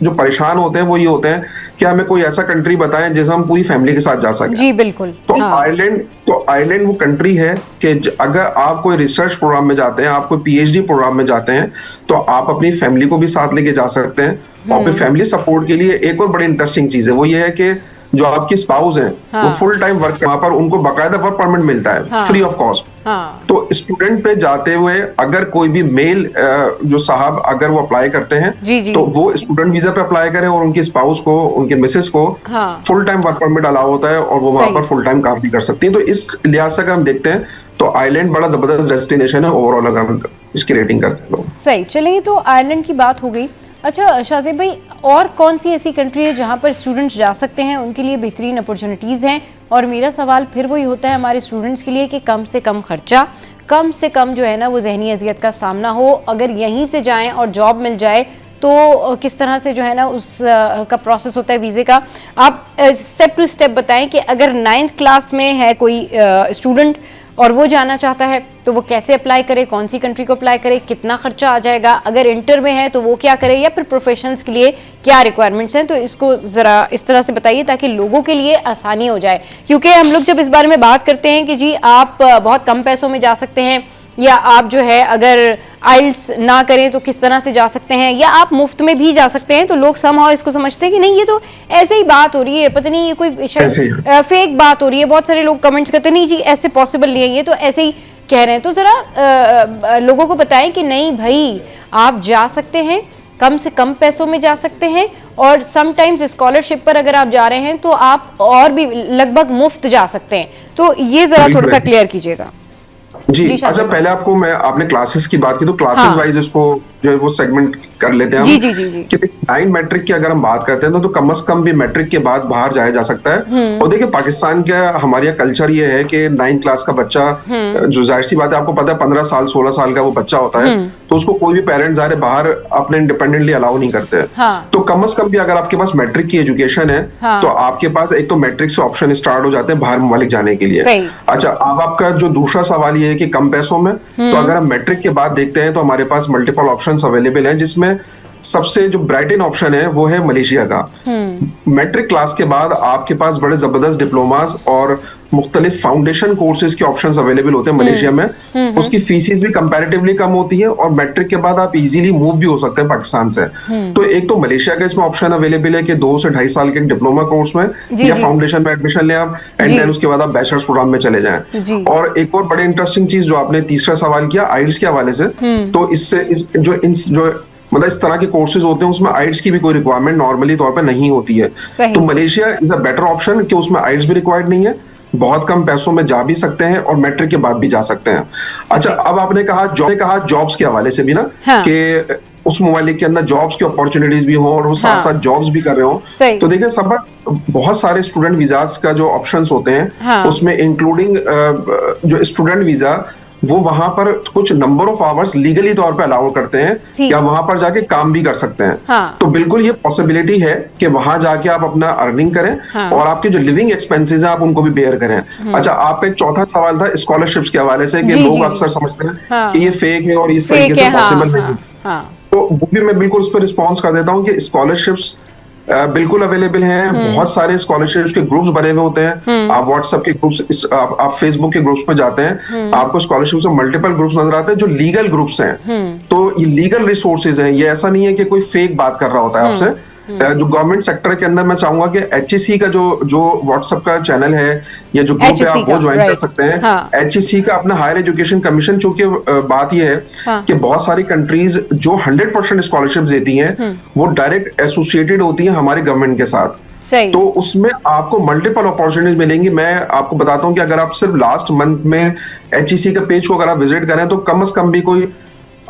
Speaker 4: जो परेशान होते हैं वो ये होते हैं कि हमें कोई ऐसा कंट्री बताएं जिसे हम पूरी फैमिली के साथ जा सकें।
Speaker 1: जी बिल्कुल।
Speaker 4: तो आयरलैंड वो कंट्री है कि अगर आप कोई रिसर्च प्रोग्राम में जाते हैं, आप कोई पीएचडी प्रोग्राम में जाते हैं, तो आप अपनी फैमिली को भी साथ लेके जा सकते हैं। और फिर फैमिली सपोर्ट के लिए एक और बड़ी इंटरेस्टिंग चीज है, वो ये है कि जो आपकी स्पाउस हैं, हाँ। वो फुल टाइम वर्क, वहां पर उनको बाकायदा वर्क परमिट मिलता है, हाँ। Free of cost. हाँ। तो स्टूडेंट पे जाते हुए अगर कोई भी मेल जो साहब अगर वो अप्लाई करते हैं, जी। तो वो स्टूडेंट वीजा पे अप्लाई करें और उनकी स्पाउस को, उनके मिसेस को, हाँ। Full time work permit allow होता है और वो वहां पर फुल टाइम काम भी कर सकती है। तो इस लिहाज से अगर हम देखते हैं तो आयरलैंड बड़ा जबरदस्त डेस्टिनेशन है ओवरऑल अगर हम इसकी रेटिंग करते हैं लोग।
Speaker 1: सही, चलिए तो आयरलैंड की बात हो गई। अच्छा शाहज़ेब भाई, और कौन सी ऐसी कंट्री है जहाँ पर स्टूडेंट्स जा सकते हैं, उनके लिए बेहतरीन अपॉर्चुनिटीज़ हैं? और मेरा सवाल फिर वही होता है हमारे स्टूडेंट्स के लिए कि कम से कम खर्चा, कम से कम जो है ना वो जहनी अजियत का सामना हो। अगर यहीं से जाएं और जॉब मिल जाए तो किस तरह से जो है ना उस का प्रोसेस होता है वीज़े का, आप स्टेप टू स्टेप बताएं कि अगर 9th क्लास में है कोई स्टूडेंट और वो जाना चाहता है तो वो कैसे अप्लाई करे, कौन सी कंट्री को अप्लाई करे, कितना खर्चा आ जाएगा, अगर इंटर में है तो वो क्या करे, या फिर प्रोफेशंस के लिए क्या रिक्वायरमेंट्स हैं। तो इसको ज़रा इस तरह से बताइए ताकि लोगों के लिए आसानी हो जाए, क्योंकि हम लोग जब इस बारे में बात करते हैं कि जी आप बहुत कम पैसों में जा सकते हैं, या आप जो है अगर आइल्स ना करें तो किस तरह से जा सकते हैं, या आप मुफ्त में भी जा सकते हैं, तो लोग समहाउ इसको समझते हैं कि नहीं ये तो ऐसे ही बात हो रही है, पता नहीं ये कोई शायद फेक बात हो रही है। बहुत सारे लोग कमेंट्स करते हैं नहीं जी ऐसे पॉसिबल नहीं है, ये तो ऐसे ही कह रहे हैं। तो ज़रा लोगों को बताएं कि नहीं भाई आप जा सकते हैं, कम से कम पैसों में जा सकते हैं, और समटाइम्स स्कॉलरशिप पर अगर आप जा रहे हैं तो आप और भी लगभग मुफ्त जा सकते हैं। तो ये ज़रा थोड़ा सा क्लियर कीजिएगा।
Speaker 4: जी अच्छा, पहले आपने क्लासेस की बात की, तो क्लासेस वाइज इसको जो है वो सेगमेंट कर लेते हैं हम। जी। कि 9 मैट्रिक की अगर हम बात करते हैं तो कम से कम भी मैट्रिक के बाद बाहर जाया जा सकता है। और देखिए पाकिस्तान का हमारे यहाँ कल्चर ये है कि 9 क्लास का बच्चा, जो जाहिर सी बात है आपको पता है 15 साल 16 साल का वो बच्चा होता है, तो उसको कोई भी पेरेंट्स ज़ाहिर बाहर अपने इंडिपेंडेंटली अलाउ नहीं करते। तो कम से कम भी अगर आपके पास मैट्रिक की एजुकेशन है तो आपके पास एक तो मैट्रिक से ऑप्शन स्टार्ट हो जाते हैं बाहर ममालिक जाने के लिए। अच्छा, अब आपका जो दूसरा सवाल ये है कि कम पैसों में, तो अगर हम मैट्रिक के बाद देखते हैं तो हमारे पास मल्टीपल ऑप्शंस अवेलेबल हैं, जिसमें सबसे जो ब्राइटन ऑप्शन है वो है मलेशिया का। मैट्रिक क्लास के बाद आपके पास बड़े जबरदस्त डिप्लोमास और मुख्तलिफ फाउंडेशन कोर्सेज के ऑप्शंस अवेलेबल होते हैं मलेशिया में। उसकी फीसिस भी कंपैरेटिवली कम होती है और मैट्रिक के बाद आप इजीली मूव भी हो सकते हैं पाकिस्तान से। तो एक तो मलेशिया का इसमें ऑप्शन अवेलेबल है कि 2 से 2.5 साल के डिप्लोमा कोर्स में या फाउंडेशन में एडमिशन ले आप, एंड देन उसके बाद आप बैचलर्स प्रोग्राम में चले जाएं। और एक और बड़ी इंटरेस्टिंग चीज जो आपने तीसरा सवाल किया आइल्स के हवाले से, तो इससे जो मतलब इस तरह के कोर्सेज होते हैं उसमें आइल्स की भी कोई रिक्वायरमेंट नॉर्मली तौर पे नहीं होती है। तो Malaysia is a better option कि उसमें आइल्स भी रिक्वायर्ड नहीं है, बहुत कम पैसों में जा भी सकते हैं और मैट्रिक के बाद भी जा सकते हैं। अच्छा, अब आपने कहा जॉब्स के हवाले से भी ना, कि उस ममालिक के अंदर जॉब्स की अपॉर्चुनिटीज भी हो और वो साथ साथ जॉब्स भी कर रहे हो। तो देखिए सब बहुत सारे स्टूडेंट वीजाज का जो ऑप्शंस होते हैं उसमें इंक्लूडिंग जो स्टूडेंट वीजा, वो वहां पर कुछ नंबर ऑफ आवर्स लीगली तौर पे अलाउ करते हैं या वहां पर जाके काम भी कर सकते हैं। तो बिल्कुल ये पॉसिबिलिटी है कि वहां जाके आप अपना अर्निंग करें और आपके जो लिविंग एक्सपेंसेस हैं आप उनको भी बेयर करें। अच्छा, आपका एक चौथा सवाल था स्कॉलरशिप्स के हवाले से, कि लोग अक्सर समझते हैं कि ये फेक है और इस तरीके से पॉसिबल नहीं है। तो वो भी मैं बिल्कुल उस पर रिस्पॉन्स कर देता हूँ कि स्कॉलरशिप्स बिल्कुल अवेलेबल हैं। बहुत सारे स्कॉलरशिप्स के ग्रुप्स बने हुए होते हैं। आप व्हाट्सएप के ग्रुप्स, आप फेसबुक के ग्रुप्स पे जाते हैं, आपको स्कॉलरशिप में मल्टीपल ग्रुप्स नजर आते हैं जो लीगल ग्रुप्स हैं। तो ये लीगल रिसोर्सेज हैं, ये ऐसा नहीं है कि कोई फेक बात कर रहा होता है आपसे। जो गवर्नमेंट सेक्टर के अंदर मैं चाहूंगा कि HEC का जो व्हाट्सएप का चैनल है या जो ग्रुप है आप वो ज्वाइन कर सकते हैं। HEC का अपना हायर एजुकेशन कमीशन, चूंकि बात ये है कि बहुत सारी कंट्रीज जो 100% स्कॉलरशिप देती हैं वो डायरेक्ट एसोसिएटेड होती हैं हमारे गवर्नमेंट के साथ। तो उसमें आपको मल्टीपल अपॉर्चुनिटीज मिलेंगी। मैं आपको बताता हूँ कि अगर आप सिर्फ लास्ट मंथ में HEC का पेज को अगर आप विजिट करें तो कम से कम भी कोई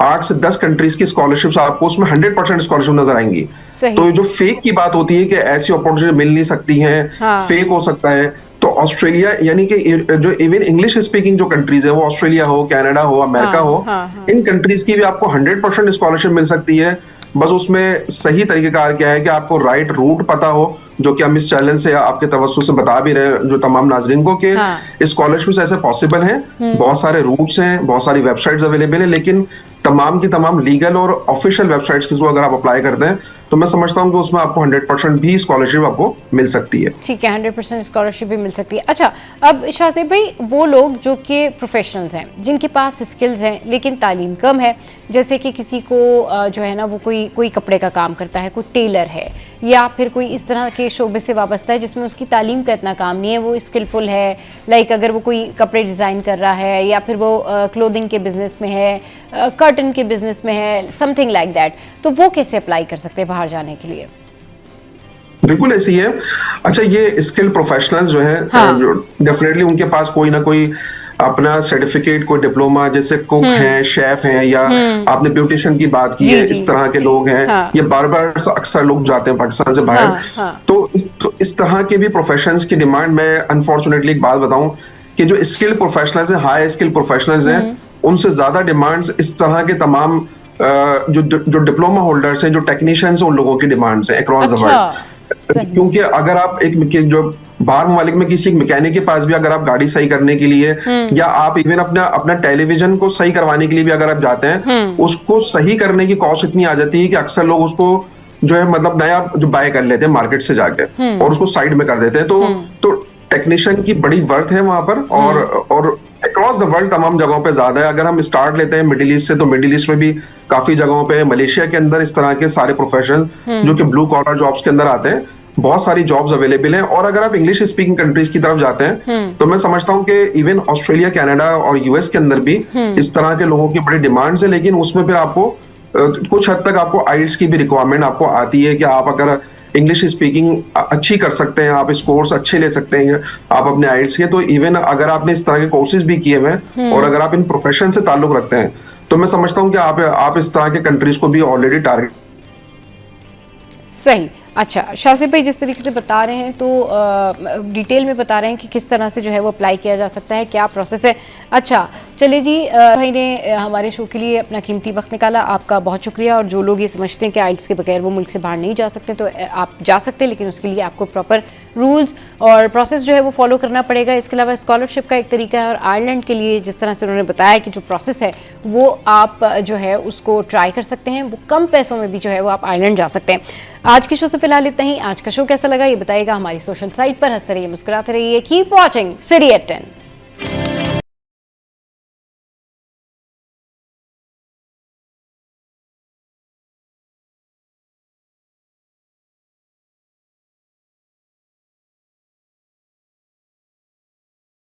Speaker 4: 8 से 10 कंट्रीज की स्कॉलरशिप्स आपको उसमें 100% स्कॉलरशिप नजर आएंगी। तो जो फेक की बात होती है कि ऐसी अपॉर्चुनिटी मिल नहीं सकती हैं, फेक हो सकता है, तो ऑस्ट्रेलिया यानी कि जो इवन इंग्लिश स्पीकिंग जो कंट्रीज है, वो ऑस्ट्रेलिया हो, कनाडा हो, अमेरिका हो, इन कंट्रीज की भी आपको 100% स्कॉलरशिप मिल सकती है। बस उसमें सही तरीकेकार क्या है कि आपको राइट रूट पता हो, जो कि हम इस चैनल से आपके तवज्जो से बता भी रहे हैं जो तमाम नाजरीन को, कि स्कॉलरशिप ऐसे पॉसिबल हैं। बहुत सारे रूट्स हैं, बहुत सारी वेबसाइट्स अवेलेबल हैं, लेकिन तमाम की तमाम लीगल और ऑफिशियल वेबसाइट्स के थ्रू अगर आप अप्लाई करते हैं तो मैं समझता हूं कि उसमें आपको 100% भी स्कॉलरशिप आपको मिल सकती है। ठीक है, 100% स्कॉलरशिप भी मिल सकती है। अच्छा, अब शाहज़ेब भाई, वो लोग जो कि प्रोफेशनल्स हैं, जिनके पास स्किल्स हैं लेकिन तालीम कम है, जैसे कि किसी को जो है ना वो कोई कपड़े का काम करता है, कोई टेलर है, या फिर कोई इस तरह के शोबे से वाबस्ता है जिसमें उसकी तालीम का इतना काम नहीं है, वो स्किलफुल है, लाइक अगर वो कोई कपड़े डिज़ाइन कर रहा है या फिर वो क्लोथिंग के बिजनेस में है, कर्टन के बिजनेस में है, समथिंग लाइक दैट, तो वो कैसे अप्लाई कर सकते हैं बाहर जाने के लिए? बिल्कुल ऐसे ही है। अच्छा, ये स्किल प्रोफेशनल्स जो हैं, जो डेफिनेटली उनके पास कोई ना कोई अपना सर्टिफिकेट, कोई डिप्लोमा, जैसे कुक हैं, शेफ हैं, या आपने ब्यूटिशियन की बात की है, इस तरह के लोग हैं, ये बार-बार अक्सर लोग जाते हैं पाकिस्तान से बाहर। तो इस तरह के भी प्रोफेशंस की डिमांड, मैं अनफॉर्चुनेटली एक बात बताऊं कि जो स्किल प्रोफेशनल्स हैं, हाई स्किल प्रोफेशनल्स हैं, उनसे ज्यादा डिमांड्स इस तरह के तमाम जो डिप्लोमा होल्डर्स हैं, जो टेक्नीशियंस हैं, उन लोगों की डिमांड्स हैं अक्रॉस द वर्ल्ड। क्योंकि अगर आप जो बाहर ममालिक में किसी मैकेनिक के पास भी अगर आप गाड़ी सही करने के लिए या आप इवन अपना टेलीविजन को सही करवाने के लिए भी अगर आप जाते हैं, उसको सही करने की कॉस्ट इतनी आ जाती है कि अक्सर लोग उसको जो है मतलब नया जो बाय कर लेते हैं मार्केट से जाके और उसको साइड में कर देते हैं। तो टेक्नीशियन की बड़ी वर्थ है वहां पर और अक्रॉस द वर्ल्ड तमाम जगहों पे ज्यादा है। अगर हम स्टार्ट लेते हैं मिडिल ईस्ट से, तो मिडिल ईस्ट में भी काफी जगहों पे, मलेशिया के अंदर इस तरह के सारे प्रोफेशन जो कि ब्लू कॉलर जॉब्स के अंदर आते हैं, बहुत सारी जॉब्स अवेलेबल हैं। और अगर आप इंग्लिश स्पीकिंग कंट्रीज की तरफ जाते हैं तो मैं समझता हूं कि इवन ऑस्ट्रेलिया, कनाडा और यूएस के अंदर भी इस तरह के लोगों की बड़ी डिमांड्स है। लेकिन उसमें फिर आपको कुछ हद तक आपको आइल्स की भी रिक्वायरमेंट आपको आती है कि आप अगर इंग्लिश स्पीकिंग अच्छी कर सकते हैं, आप इस कोर्स अच्छे ले सकते हैं आप अपने आइल्स के। तो इवन अगर आपने इस तरह के कोर्सेज भी किए हुए और अगर आप इन प्रोफेशन से ताल्लुक रखते हैं, तो मैं समझता हूं कि आप इस तरह के कंट्रीज को भी ऑलरेडी टारगेट।
Speaker 1: सही। अच्छा शासिब भाई, जिस तरीके से बता रहे हैं तो डिटेल में बता रहे हैं कि किस तरह से जो है वो अप्लाई किया जा सकता है, क्या प्रोसेस है। अच्छा चलिए जी, भाई ने हमारे शो के लिए अपना कीमती वक्त निकाला, आपका बहुत शुक्रिया। और जो लोग ये समझते हैं कि आइल्स के बगैर वो मुल्क से बाहर नहीं जा सकते, तो आप जा सकते हैं, लेकिन उसके लिए आपको प्रॉपर रूल्स और प्रोसेस जो है वो फॉलो करना पड़ेगा। इसके अलावा स्कॉलरशिप का एक तरीका है, और आयरलैंड के लिए जिस तरह से उन्होंने बताया कि जो प्रोसेस है वो आप जो है उसको ट्राई कर सकते हैं, वो कम पैसों में भी जो है वो आप आयरलैंड जा सकते हैं। आज के शो से फिलहाल इतना ही। आज का शो कैसा लगा ये बताइएगा हमारी सोशल साइट पर। हंसते रहिए, मुस्कुराते रहिए। Keep watching City at 10।